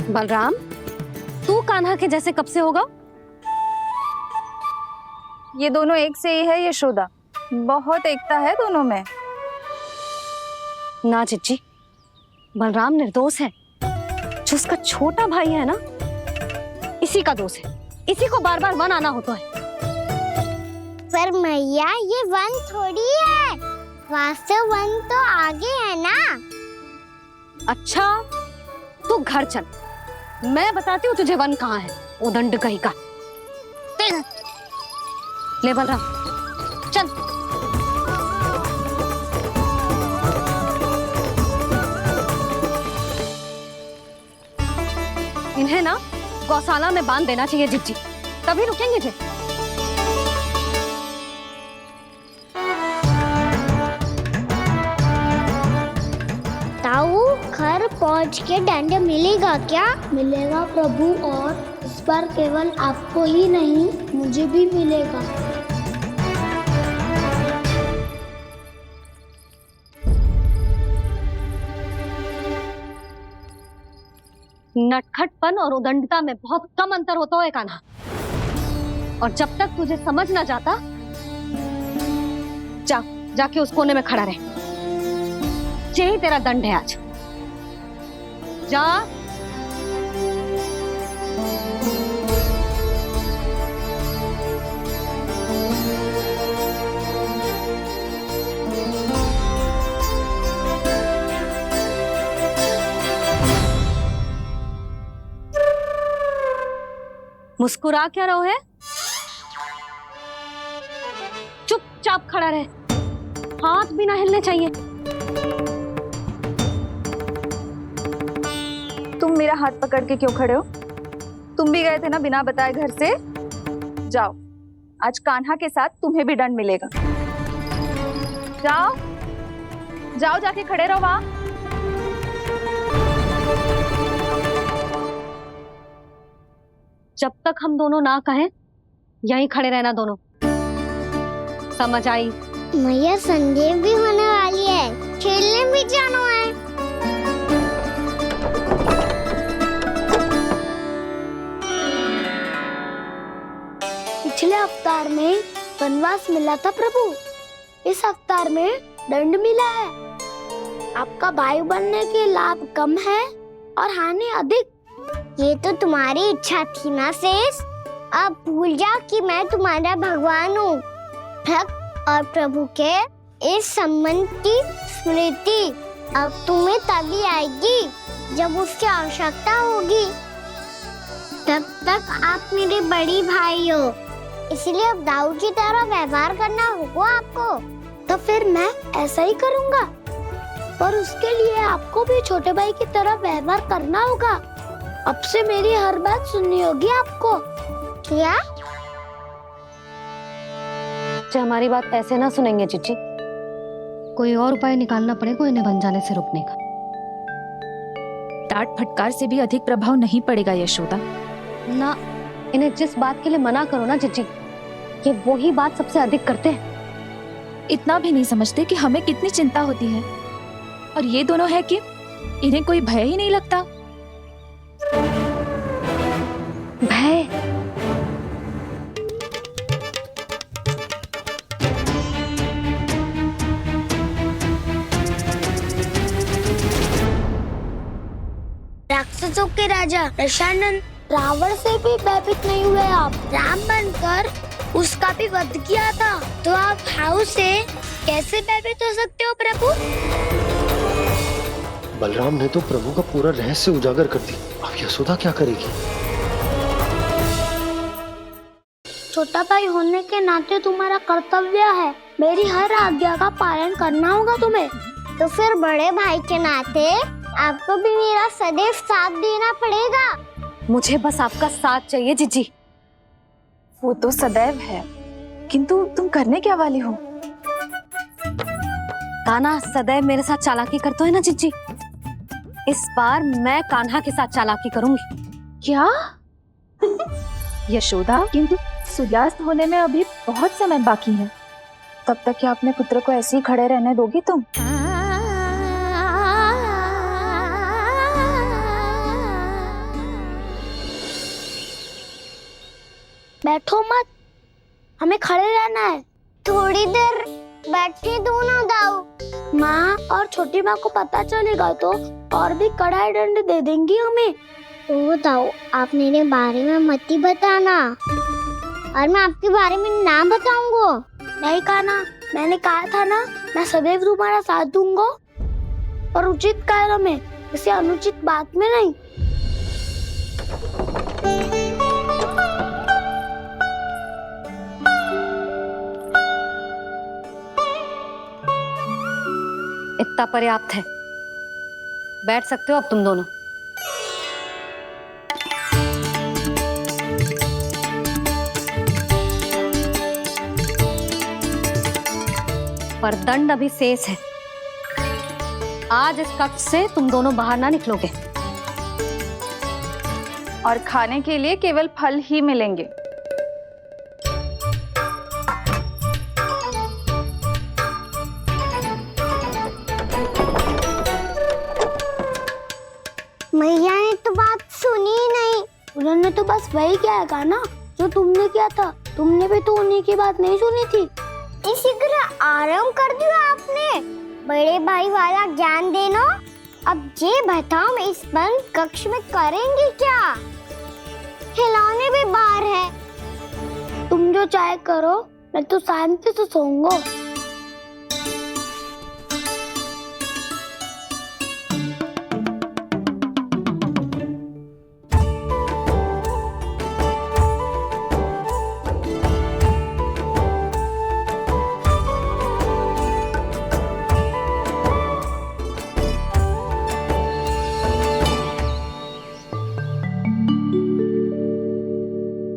बलराम, तू कान्हा के जैसे कब से होगा? ये दोनों एक से ही है यशोदा, बहुत एकता है दोनों में। ना चिच्ची, बलराम निर्दोष है। जो उसका छोटा भाई है ना, इसी का दोष है। इसी को बार बार वन आना होता है। पर मैया, ये वन थोड़ी है, वास्तव वन तो आगे है ना। अच्छा, तू घर चल, मैं बताती हूँ तुझे वन कहाँ है। उदंड कहीं का। ले बलराम, चल। इन्हें ना गौशाला में बांध देना चाहिए जिज्जी, तभी रुकेंगे जे। ताऊ, घर पहुंच के दंड मिलेगा क्या? मिलेगा प्रभु, और इस बार केवल आपको ही नहीं, मुझे भी मिलेगा। नटखटपन और उदंडता में बहुत कम अंतर होता है कान्हा। और जब तक तुझे समझ ना जाता, जाके उस कोने में खड़ा रहे। यही तेरा दंड है आज। जा। मुस्कुरा क्या रहो है? चुपचाप खड़ा रहे, हाथ भी ना हिलने चाहिए। तुम मेरा हाथ पकड़ के क्यों खड़े हो? तुम भी गए थे ना बिना बताए घर से। जाओ, आज कान्हा के साथ तुम्हें भी दंड मिलेगा। जाओ जाओ, जाके खड़े रहो वहां। जब तक हम दोनों ना कहें, यहीं खड़े रहना दोनों। समझ आई? मैया संडे भी होने वाली है, खेलने भी जाना है। पिछले अवतार में वनवास मिला था प्रभु, इस अवतार में दंड मिला है। आपका भाई बनने के लाभ कम है और हानि अधिक। ये तो तुम्हारी इच्छा थी ना शेष। अब भूल जा कि मैं तुम्हारा भगवान हूँ। भक्त और प्रभु के इस संबंध की स्मृति अब तुम्हें तभी आएगी जब उसकी आवश्यकता होगी। तब तक आप मेरे बड़ी भाई हो, इसलिए अब दाऊद की तरह व्यवहार करना होगा आपको। तो फिर मैं ऐसा ही करूँगा, पर उसके लिए आपको भी छोटे भाई की तरह व्यवहार करना होगा। अब से मेरी हर बात सुननी होगी आपको। क्या? हमारी बात ऐसे ना सुनेंगे चिच्ची। कोई और उपाय निकालना पड़ेगा इन्हें बन जाने से रुकने का। डांट फटकार से भी अधिक प्रभाव नहीं पड़ेगा यशोदा। ना, इन्हें जिस बात के लिए मना करो ना चिच्ची, ये वही बात सबसे अधिक करते हैं। इतना भी नहीं समझते कि हमें कितनी चिंता होती है, और ये दोनों है कि इन्हें कोई भय ही नहीं लगता। भय? राक्षसों के राजा दशानन रावण से भी भयभीत नहीं हुए आप। राम बनकर उसका भी वध किया था, तो आप हाउ से कैसे भयभीत हो सकते हो प्रभु? बलराम ने तो प्रभु का पूरा रहस्य उजागर कर दी। अब यशोदा क्या करेगी? छोटा भाई होने के नाते तुम्हारा कर्तव्य है, मेरी हर आज्ञा का पालन करना होगा तुम्हें। तो फिर बड़े भाई के नाते आपको भी मेरा सदैव साथ देना पड़ेगा। मुझे बस आपका साथ चाहिए जीजी। वो तो सदैव है, किंतु तुम करने क्या वाली हो? कान्हा सदैव मेरे साथ चालाकी करता है ना जीजी। इस बार मैं कान्हा के साथ चालाकी करूंगी। क्या? यशोदा, किंतु सूर्यास्त होने में अभी बहुत समय बाकी है। तब तक क्या अपने पुत्र को ऐसे ही खड़े रहने दोगी तुम? बैठो मत, हमें खड़े रहना है। थोड़ी देर बैठे दो ना दाऊ। माँ और छोटी माँ को पता चलेगा तो और भी कड़ा दंड दे देंगी हमें। ओ दाऊ, आप मेरे बारे में मत ही बताना, और मैं आपके बारे में ना बताऊंगा। नहीं कान्हा, मैंने कहा था ना, मैं सदैव तुम्हारा साथ दूंगा, और उचित कार्य में, किसी अनुचित बात में नहीं। इतना पर्याप्त है, बैठ सकते हो अब तुम दोनों। पर दंड अभी शेष है। आज इस कक्ष से तुम दोनों बाहर ना निकलोगे, और खाने के लिए केवल फल ही मिलेंगे। मैया ने तो बात सुनी ही नहीं। उन्होंने तो बस वही किया है ना जो तुमने किया था। तुमने भी तो उन्हीं की बात नहीं सुनी थी। इसी तरह आराम कर दिया आपने। बड़े भाई वाला ज्ञान देना। अब ये बताओ इस बंद कक्ष में करेंगे क्या? खिलौने भी बाहर है। तुम जो चाहे करो, मैं तो शांति से सोऊंगा।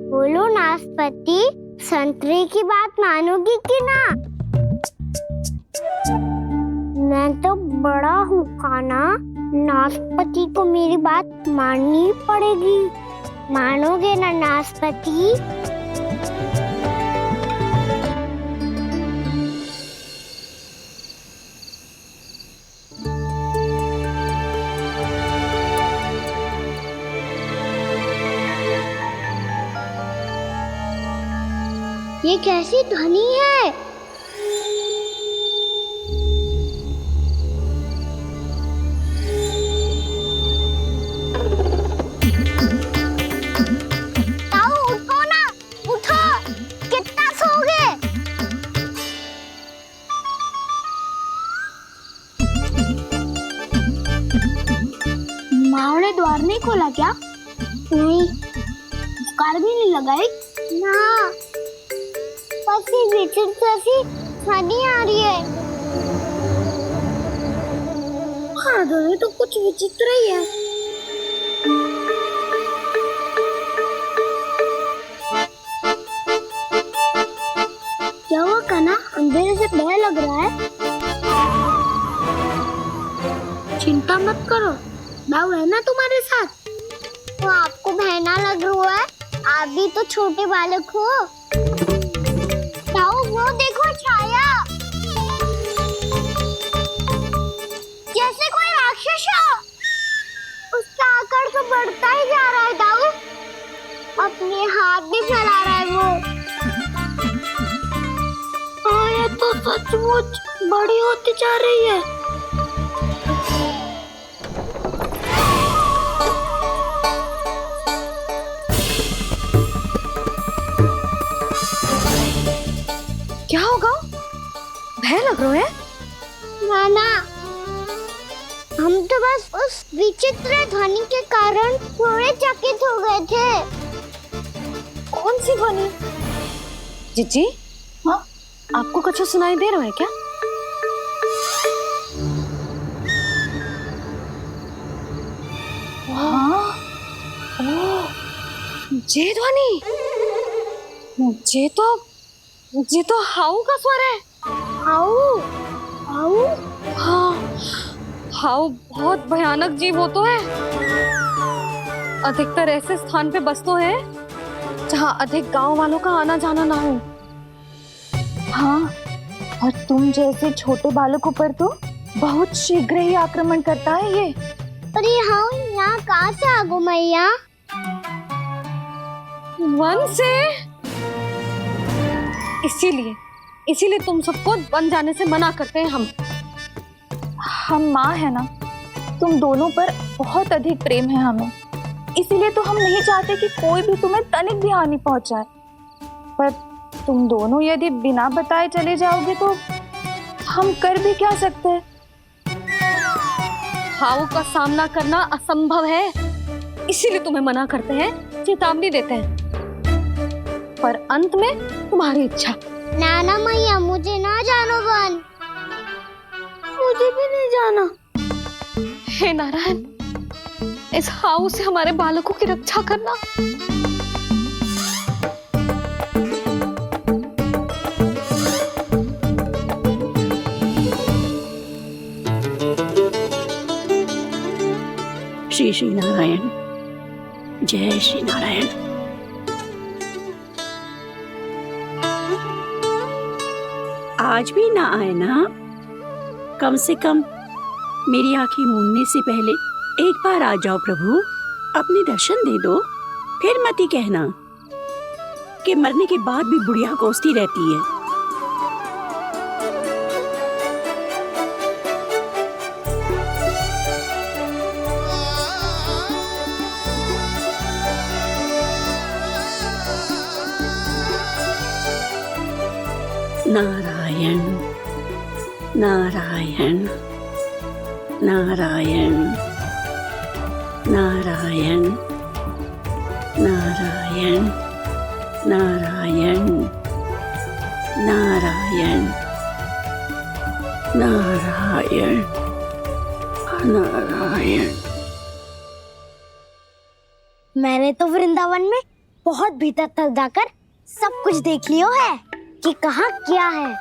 बोलो नाशपाती, संतरे की बात मानोगी कि ना? मैं तो बड़ा हूँ खाना, नाशपाती को मेरी बात माननी पड़ेगी। मानोगे ना नाशपाती? ये कैसी ध्वनि है? ताऊ उठो ना, उठो। कितना सोओगे? माँ ने द्वार नहीं खोला क्या? नहीं। कार भी नहीं लगाई? ना। जैसी ध्वनि आ रही है। हाँ, ध्वनि तो कुछ विचित्र ही है। क्या हुआ कान्हा? अंधेरे से भय लग रहा है। चिंता मत करो, दाऊ है ना तुम्हारे साथ। तो आपको भय ना लग रहा है? आप भी तो छोटे बालक हो। वो देखो छाया, जैसे कोई राक्षस हो। उसका आकार तो बढ़ता ही जा रहा है दाऊ। अपने हाथ भी फैला रहा है वो। हाँ, ये तो सचमुच बड़ी होती जा रही है। क्या होगा? भय लग रहा है? नाना, हम तो बस उस विचित्र ध्वनि के कारण थोड़े चकित हो गए थे। कौन सी ध्वनि? जीजी, हाँ, आपको कुछ सुनाई दे रहा है क्या? हाँ, ये ध्वनि, ये तो हाउ का स्वर है। हाउ? हाउ? हाँ, हाउ बहुत भयानक जीव हो तो है। अधिकतर ऐसे स्थान पे बस तो है जहाँ अधिक गांव वालों का आना जाना ना हो। हाँ, और तुम जैसे छोटे बालकों पर तो बहुत शीघ्र ही आक्रमण करता है ये। पर ये हाउ यहाँ कहाँ से आ गो मैया? वन से। इसीलिए तुम सबको वन जाने से मना करते हैं हम माँ है ना, तुम दोनों पर बहुत अधिक प्रेम है हमें, इसीलिए तो हम नहीं चाहते कि कोई भी तुम्हें तनिक भी हानि पहुंचाए। पर तुम दोनों यदि बिना बताए चले जाओगे तो हम कर भी क्या सकते हैं? हाउ का सामना करना असंभव है, इसीलिए तुम्हें मना करते हैं, चेतावनी देते हैं। पर अंत में तुम्हारी इच्छा। नाना मैया, मुझे ना जानो वन। मुझे भी नहीं जाना। हे नारायण, इस हाउ से हमारे बालकों की रक्षा करना। श्री श्री नारायण, जय श्री नारायण। आज भी ना आए ना? कम से कम मेरी आंखें मूंदने से पहले एक बार आ जाओ प्रभु, अपने दर्शन दे दो, फिर मत ही कहना उसके मरने के बाद भी बुढ़िया कोसती रहती है। नारायण नारायण नारायण नारायण नारायण नारायण नारायण नारायण नारायण। मैंने तो वृंदावन में बहुत भीतर तक जाकर सब कुछ देख लियो है कि कहाँ क्या है।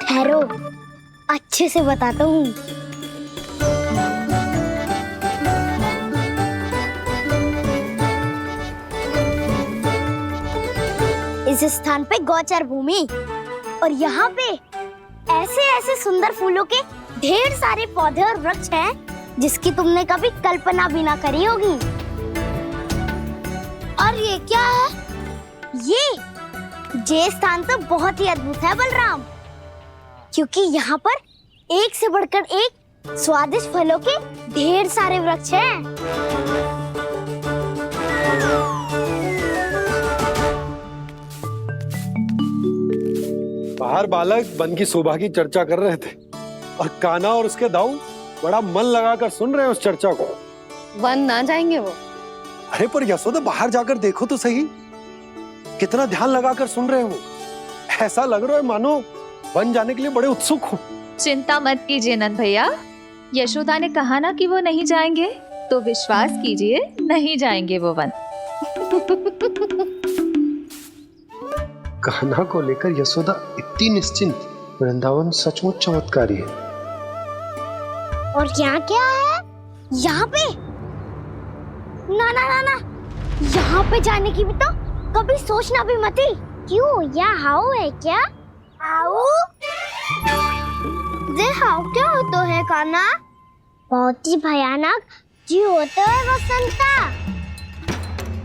ठहरो, अच्छे से बताता हूँ। इस स्थान पे गौचर भूमि और यहाँ पे ऐसे ऐसे सुंदर फूलों के ढेर सारे पौधे और वृक्ष हैं जिसकी तुमने कभी कल्पना भी ना करी होगी। और ये क्या है? ये स्थान तो बहुत ही अद्भुत है बलराम, क्योंकि यहाँ पर एक से बढ़कर एक स्वादिष्ट फलों के ढेर सारे वृक्ष हैं। बाहर बालक वन की शोभा की चर्चा कर रहे थे और कान्हा और उसके दाऊ बड़ा मन लगाकर सुन रहे हैं उस चर्चा को। वन ना जाएंगे वो? अरे पर यशोदा बाहर जाकर देखो तो सही, कितना ध्यान लगाकर सुन रहे हो। ऐसा लग रहा है मानो वन जाने के लिए बड़े उत्सुक हो। चिंता मत कीजिए नंद भैया, यशोदा ने कहा ना कि वो नहीं जाएंगे, तो विश्वास कीजिए नहीं जाएंगे वो वन। कान्हा को लेकर यशोदा इतनी निश्चिंत, वृंदावन सचमुच चमत्कारी है। और यहाँ क्या है? यहाँ पे ना ना ना ना, यहाँ पे जाने की भी तो कभी सोचना भी मत ही। क्यों, यहाँ हाउ है क्या? हाउ? ये हाउ क्या होता है कान्हा? बहुत ही भयानक जी होता है वसंता।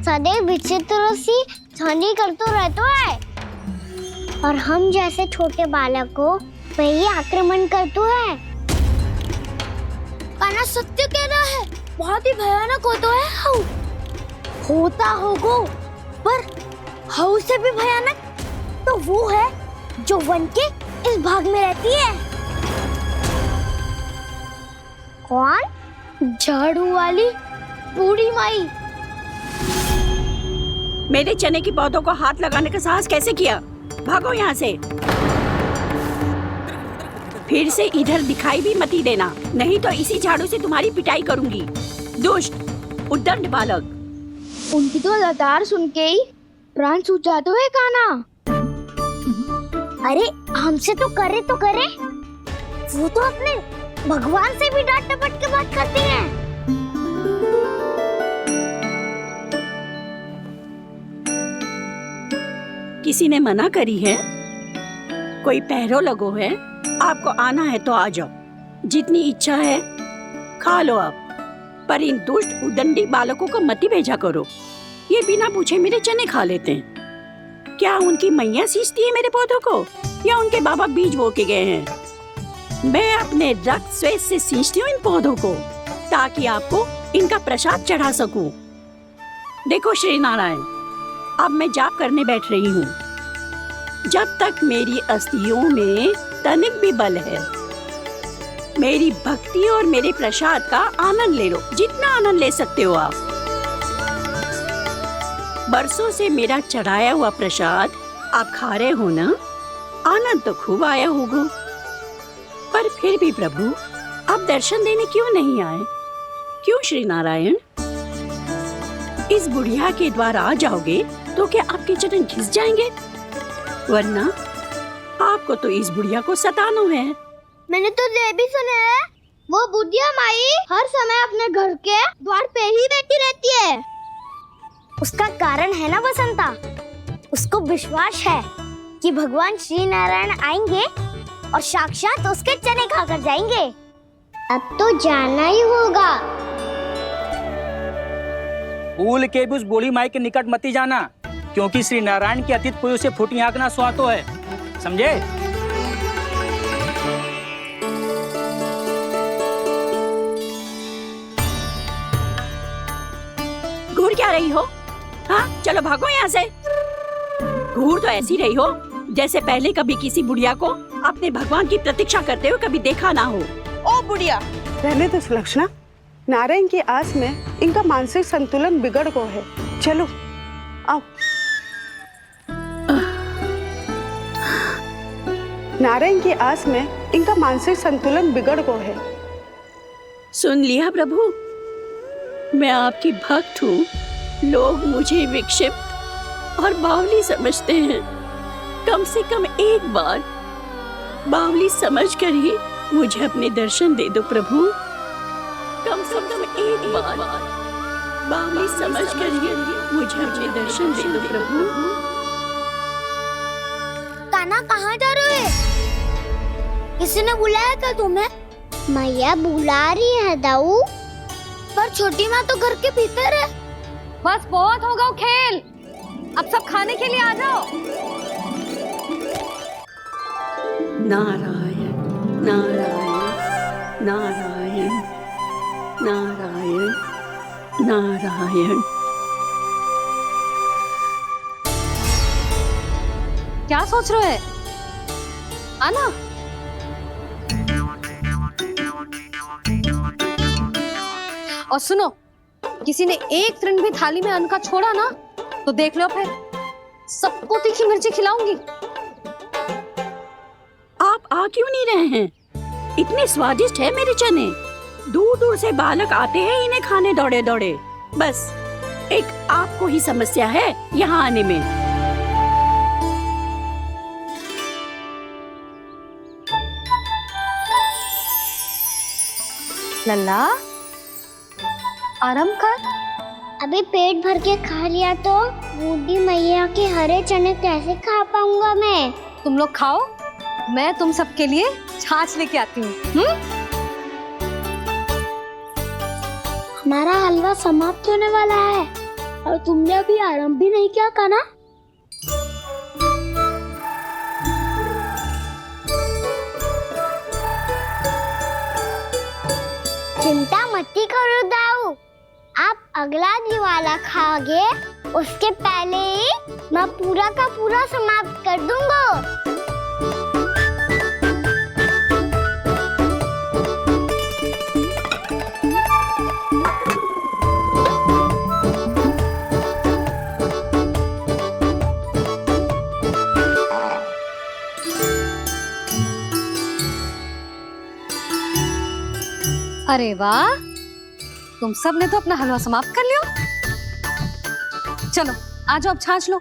सदैव विचित्र सी ध्वनि करते रहता है और हम जैसे छोटे बालक को वही आक्रमण करते है। कान्हा सत्य कह रहा है, बहुत ही भयानक होता है हाउ। होता होगा, पर हाउ से भी भयानक तो वो है जो वन के इस भाग में रहती है। कौन? झाड़ू वाली बूढ़ी माई। मेरे चने की पौधों को हाथ लगाने का साहस कैसे किया? भागो यहाँ से। फिर से इधर दिखाई भी मत देना, नहीं तो इसी झाड़ू से तुम्हारी पिटाई करूंगी। दुष्ट उद्दंड बालक। उनकी तो लतार सुन के ही प्राण सूझ जाते हैं कान्हा। अरे हमसे तो करे, वो तो अपने भगवान से भी डांट डपट के बात करती हैं। किसी ने मना करी है? कोई पहरो लगो है? आपको आना है तो आ जाओ, जितनी इच्छा है खा लो आप, पर इन दुष्ट उदंडी बालकों को मत ही भेजा करो। ये बिना पूछे मेरे चने खा लेते हैं। क्या उनकी मैया सींचती है मेरे पौधों को, या उनके बाबा बीज बो के गए हैं? मैं अपने रक्त स्वेद से सींचती हूँ इन पौधों को, ताकि आपको इनका प्रसाद चढ़ा सकूं। देखो श्री नारायण, अब मैं जाप करने बैठ रही हूँ। जब तक मेरी अस्थियों में तनिक भी बल है, मेरी भक्ति और मेरे प्रसाद का आनंद ले लो, जितना आनंद ले सकते हो आप। बरसों से मेरा चढ़ाया हुआ प्रसाद आप खा रहे हो ना, आनंद तो खूब आया होगा। पर फिर भी प्रभु आप दर्शन देने क्यों नहीं आए? क्यों श्री नारायण? इस बुढ़िया के द्वार आ जाओगे तो क्या आपके चरण घिस जाएंगे? वरना आपको तो इस बुढ़िया को सताना है। मैंने तो ये भी सुना है, वो बुढ़िया माई हर समय अपने घर के द्वार पे ही बैठी रहती है। उसका कारण है ना बसंता, उसको विश्वास है कि भगवान श्री नारायण आएंगे और साक्षात उसके चने खाकर जाएंगे। अब तो जाना ही होगा। भूल के भी उस बूढ़ी माई के निकट मत ही जाना, क्योंकि श्री नारायण की अतीत पुरुष से फूटी आंख ना स्वातो है, समझे? घूर क्या रही हो? हाँ, चलो भागो यहाँ से। घूर तो ऐसी रही हो जैसे पहले कभी किसी बुढ़िया को अपने भगवान की प्रतीक्षा करते हुए कभी देखा ना हो। ओ बुढ़िया, रहने दो सुलक्षणा। नारायण की आस में इनका मानसिक संतुलन बिगड़ गया है। चलो आओ। नारायण की आस में इनका मानसिक संतुलन बिगड़ गया है। सुन लिया प्रभु, मैं आपकी भक्त हूँ। लोग मुझे विक्षिप्त और बावली समझते हैं। कम से कम एक बार बावली समझकर ही मुझे अपने दर्शन दे दो प्रभु। कम से कम एक बार बावली समझकर ही मुझे अपने दर्शन दे दो प्रभु। कान्हा कहाँ जा रहे हो? किसी ने बुलाया क्या तुम्हें? मैया बुला रही है दाऊ, पर छोटी माँ तो घर के भीतर है। बस बहुत हो गया खेल, अब सब खाने के लिए आ जाओ। नारायण नारायण नारायण नारायण नारायण। क्या सोच रहे हैं? आना। और सुनो, किसी ने एक तृण भी थाली में अन्न का छोड़ा ना तो देख लो, फिर सबको तीखी मिर्ची खिलाऊंगी। आप आ क्यों नहीं रहे हैं? इतने स्वादिष्ट है मेरे चने। दूर दूर से बालक आते हैं इन्हें खाने दौड़े दौड़े। बस एक आपको ही समस्या है यहाँ आने में। लल्ला, आराम कर। अभी पेट भर के खा लिया तो बूढ़ी मैया के हरे चने कैसे खा पाऊंगा मैं? तुम लोग खाओ, मैं तुम सबके लिए छाछ लेके आती हूँ। हमारा हलवा समाप्त होने वाला है और तुमने अभी आराम भी नहीं किया कान्हा। चिंता मत करो दाऊ, आप अगला दिवाला खाओगे उसके पहले ही मैं पूरा का पूरा समाप्त कर दूंगा। अरे वाह, तुम सब ने तो अपना हलवा समाप्त कर लिया। चलो आ जाओ, अब छाछ लो।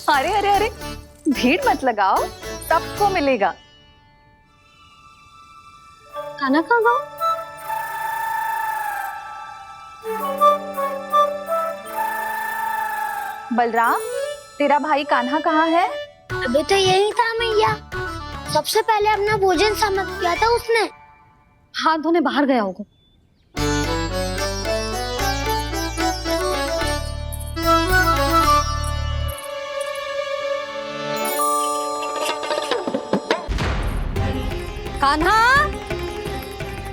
अरे अरे अरे, भीड़ मत लगाओ, सबको मिलेगा। खाना खा गो। बलराम, तेरा भाई कान्हा कहाँ है? अभी तो यही था मैया, सबसे पहले अपना भोजन समाप्त किया था उसने। हाथ धोने बाहर गया होगा। कान्हा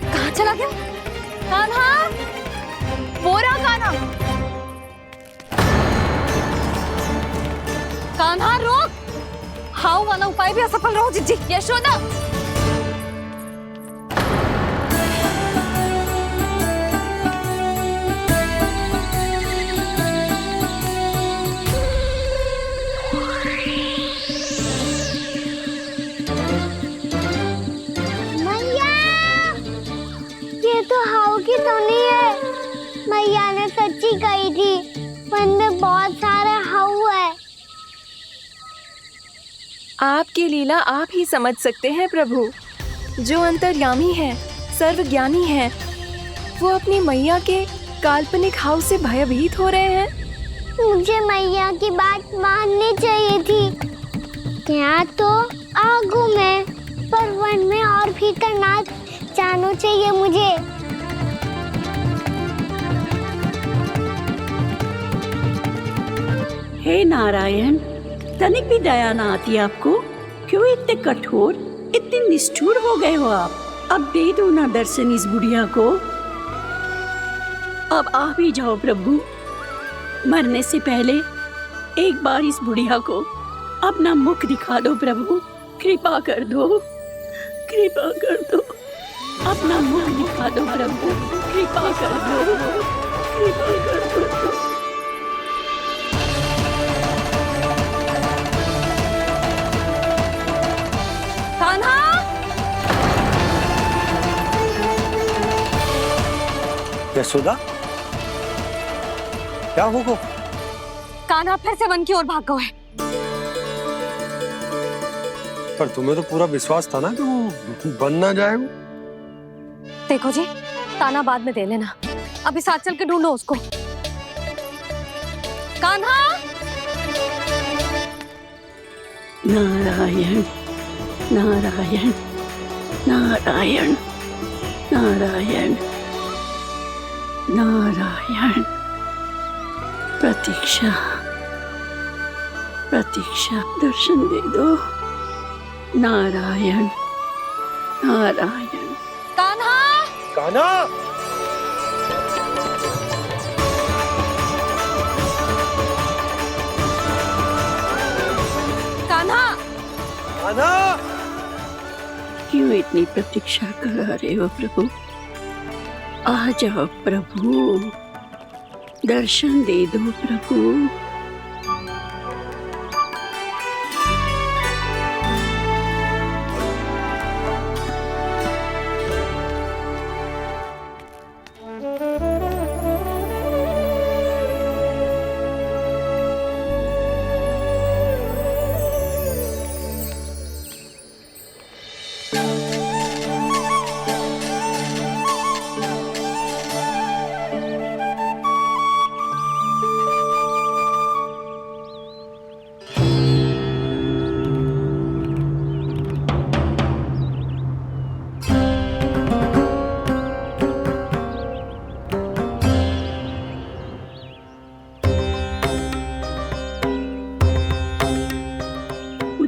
कहाँ चला गया? कान्हा, वो रहा कान्हा। कान्हा रोक, हाउ वाला उपाय भी असफल रहो जिज्जी। यशोदा, मैया, ये तो हाउ की धुनी है। मैया ने सच्ची कही थी, वन में बहुत सारे हाउ है। आपकी लीला आप ही समझ सकते हैं प्रभु। जो अंतर्यामी है, सर्वज्ञानी है, वो अपनी मैया के काल्पनिक हाव से भयभीत हो रहे हैं। मुझे मैया की बात माननी चाहिए थी। यहाँ तो आगू में, पर वन में और भीतर ना जाना चाहिए मुझे। हे नारायण, तनिक भी दया ना आती आपको? क्यों इतने कठोर, इतने निष्ठुर हो गए हो आप? अब दे दो ना दर्शन इस बुढ़िया को। अब आ भी जाओ प्रभु। मरने से पहले एक बार इस बुढ़िया को अपना मुख दिखा दो प्रभु। कृपा कर दो, कृपा कर दो। अपना मुख दिखा दो प्रभु, कृपा कर दो, कृपा कर दो। कान्हा! यशोदा, क्या हो? कान्हा फिर से वन की ओर भाग गए। पर तुम्हें तो पूरा विश्वास था ना कि वो बन ना जाए। देखो जी, ताना बाद में दे लेना, अभी साथ चल के ढूंढो उसको। कान्हा! नारायण नारायण नारायण नारायण नारायण। प्रतीक्षा प्रतीक्षा, दर्शन दे दो। नारायण नारायण। कान्हा! कान्हा! कान्हा! कान्हा! क्यों इतनी प्रतीक्षा करा रहे हो प्रभु? आ जाओ प्रभु, दर्शन दे दो प्रभु।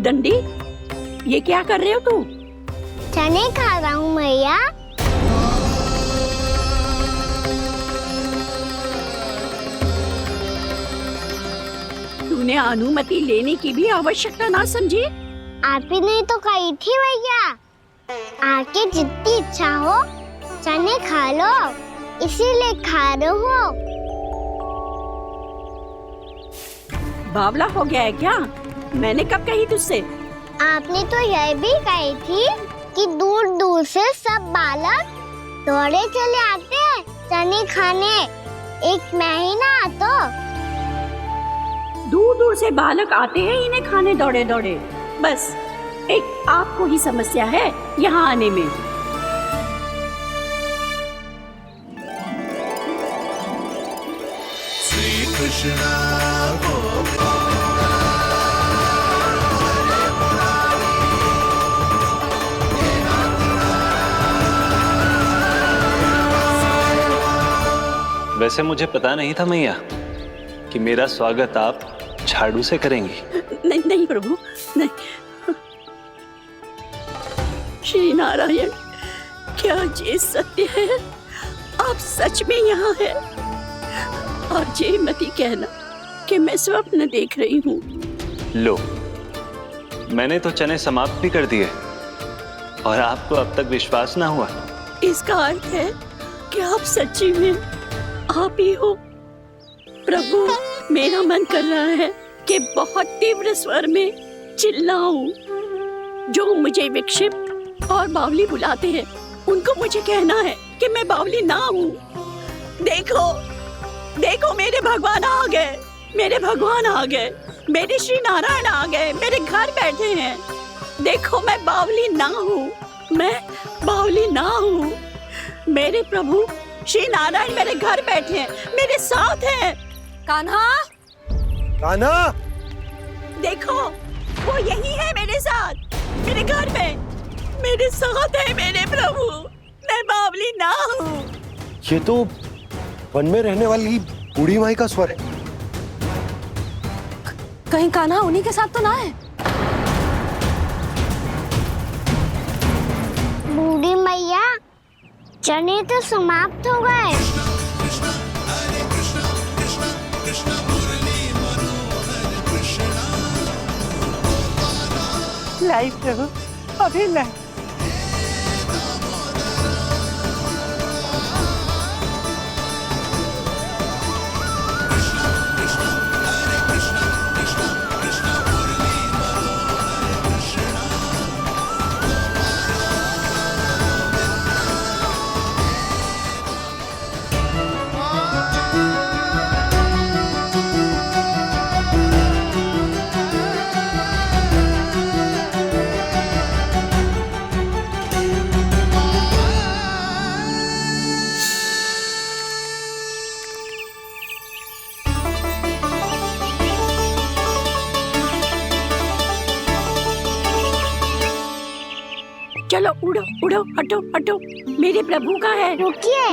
दंडी, ये क्या कर रहे हो तू? चने खा रहा हूँ मैया। तूने अनुमति लेने की भी आवश्यकता ना समझी? आप ही ने तो कही थी भैया, आके जितनी इच्छा हो चने खा लो, इसीलिए खा रहे हो। बावला हो गया है क्या? मैंने कब कही तुझसे? आपने तो यह भी कही थी कि दूर दूर से सब बालक दौड़े चले आते हैं चने खाने, एक महीना तो दूर दूर से बालक आते हैं इन्हें खाने दौड़े दौड़े। बस एक आपको ही समस्या है यहाँ आने में। श्री कृष्ण वैसे मुझे पता नहीं था मैया कि मेरा स्वागत आप झाड़ू से करेंगी। नहीं नहीं प्रभु, नहीं। श्री नारायण, क्या ये सत्य है? आप सच में यहाँ हैं? और ये मत ही कहना कि मैं स्वप्न देख रही हूँ। लो, मैंने तो चने समाप्त भी कर दिए और आपको अब तक विश्वास ना हुआ। इसका अर्थ है कि आप सच्ची में आप ही हो। प्रभु, मेरा मन कर रहा है कि बहुत तीव्र स्वर में चिल्लाऊं। जो मुझे विक्षिप्त और बावली बुलाते हैं उनको मुझे कहना है कि मैं बावली ना हूँ। देखो देखो, मेरे भगवान आ गए, मेरे भगवान आ गए, मेरे श्री नारायण आ गए, मेरे घर बैठे हैं। देखो, मैं बावली ना हूँ, मैं बावली ना हूँ। मेरे प्रभु श्री नारायण मेरे घर बैठे हैं, मेरे साथ हैं। कान्हा! कान्हा! देखो, वो यही है मेरे साथ, मेरे घर में, मेरे साथ है मेरे प्रभु। मैं बावली ना हूँ। ये तो वन में रहने वाली बूढ़ी माई का स्वर है। कहीं कान्हा उन्हीं के साथ तो ना है? बूढ़ी मैया, चने तो समाप्त हो गए। लाई प्रभु, अभी लाई। चलो उड़ो उड़ो, हटो हटो, मेरे प्रभु का है। रुकिए,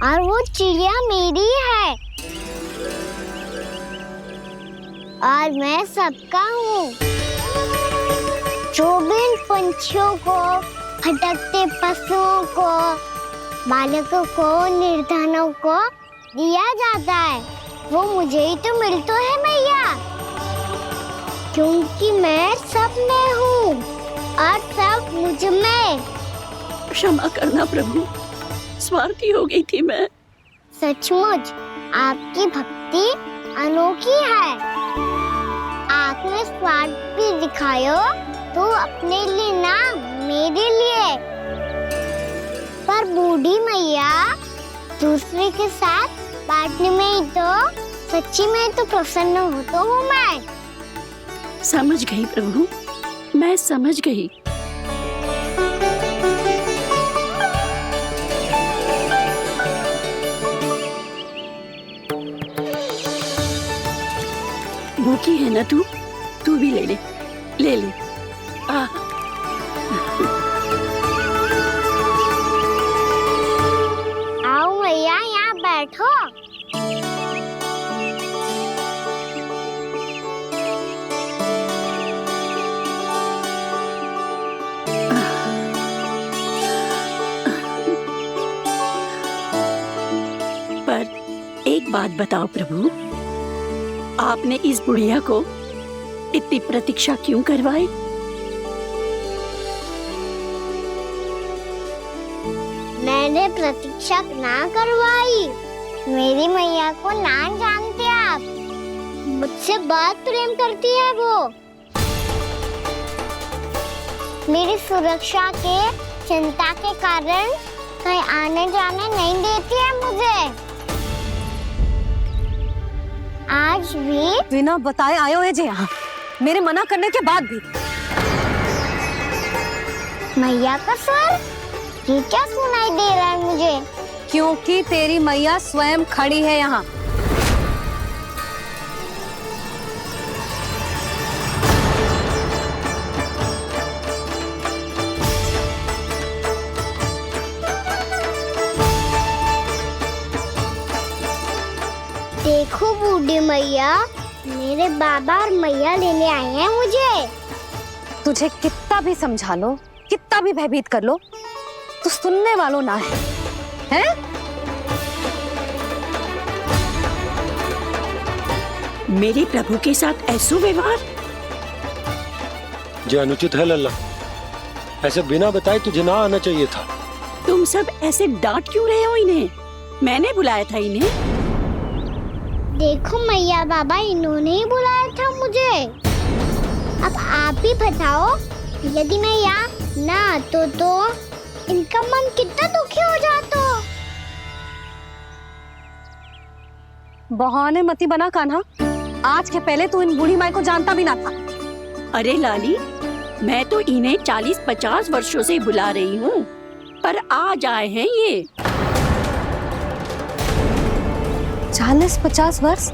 और वो चिड़िया मेरी है और मैं सबका हूँ। जो भी इन पंछियों को, भटकते पशुओं को, बालकों को, निर्धनों को दिया जाता है, वो मुझे ही तो मिलता है मैया, क्योंकि मैं सब में हूँ और सब मुझ में। क्षमा करना प्रभु, स्वार्थी हो गई थी मैं। सचमुच आपकी भक्ति अनोखी है। आपने स्वार्थ भी दिखायो तो अपने लिए ना, मेरे लिए। पर बूढ़ी मैया, दूसरे के साथ बांटने में ही तो सच्ची में तो प्रसन्न होता हूँ मैं। समझ गई प्रभु, मैं समझ गई। भूखी है ना तू भी ले ले, ले ले। आओ मैया, यहाँ बैठो। पर एक बात बताओ प्रभु, आपने इस बुढ़िया को इतनी प्रतीक्षा क्यों करवाई? मैंने प्रतीक्षा ना करवाई। मेरी मैया को ना जानते आप, मुझसे बहुत प्रेम करती है वो। मेरी सुरक्षा के चिंता के कारण कहीं आने जाने नहीं देती है मुझे। आज भी बिना बताए आयो है जे यहाँ, मेरे मना करने के बाद भी। मैया का स्वर, ये क्या सुनाई दे रहा है मुझे? क्योंकि तेरी मैया स्वयं खड़ी है यहाँ। देखो बूढ़ी मैया, मेरे बाबा और मैया लेने आए हैं मुझे। तुझे कितना भी समझा लो, कितना भी भयभीत कर लो, तो सुनने वालों ना है, हैं? मेरे प्रभु के साथ ऐसा व्यवहार जो अनुचित है लल्ला। ऐसे बिना बताए तुझे ना आना चाहिए था। तुम सब ऐसे डांट क्यों रहे हो इन्हें? मैंने बुलाया था इन्हें। देखो मैया बाबा, इन्होंने ही बुलाया था मुझे। अब आप ही बताओ, यदि मैं यहाँ ना आतो तो इनका मन कितना दुखी हो जाता। बहाने मती बना कान्हा, आज के पहले तू इन बूढ़ी माई को जानता भी ना था। अरे लाली, मैं तो इन्हें 40-50 वर्षों से बुला रही हूँ, पर आज आए हैं ये। 40-50 वर्ष?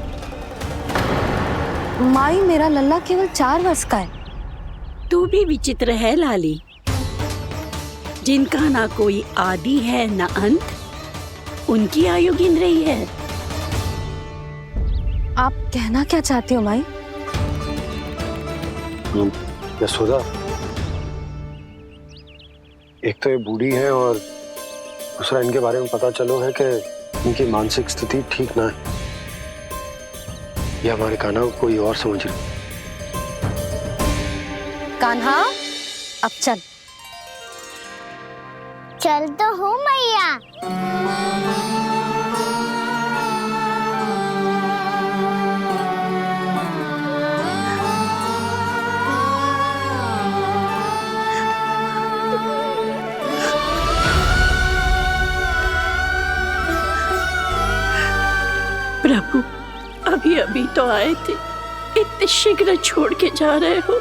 माई, मेरा लल्ला केवल 4 वर्ष का है। तू भी विचित्र है लाली, जिनका ना कोई आदि है ना अंत, उनकी आयु गिन रही है। आप कहना क्या चाहती हो माई? यशोदा, एक तो ये बूढ़ी है और दूसरा इनके बारे में पता चलो है कि इनकी मानसिक स्थिति ठीक ना है। ये हमारे कान्हा को कोई और समझ रही। कान्हा, अब चल। चल तो हूँ मैया। प्रभु, अभी अभी तो आए थे, इतने शीघ्र छोड़ के जा रहे हो?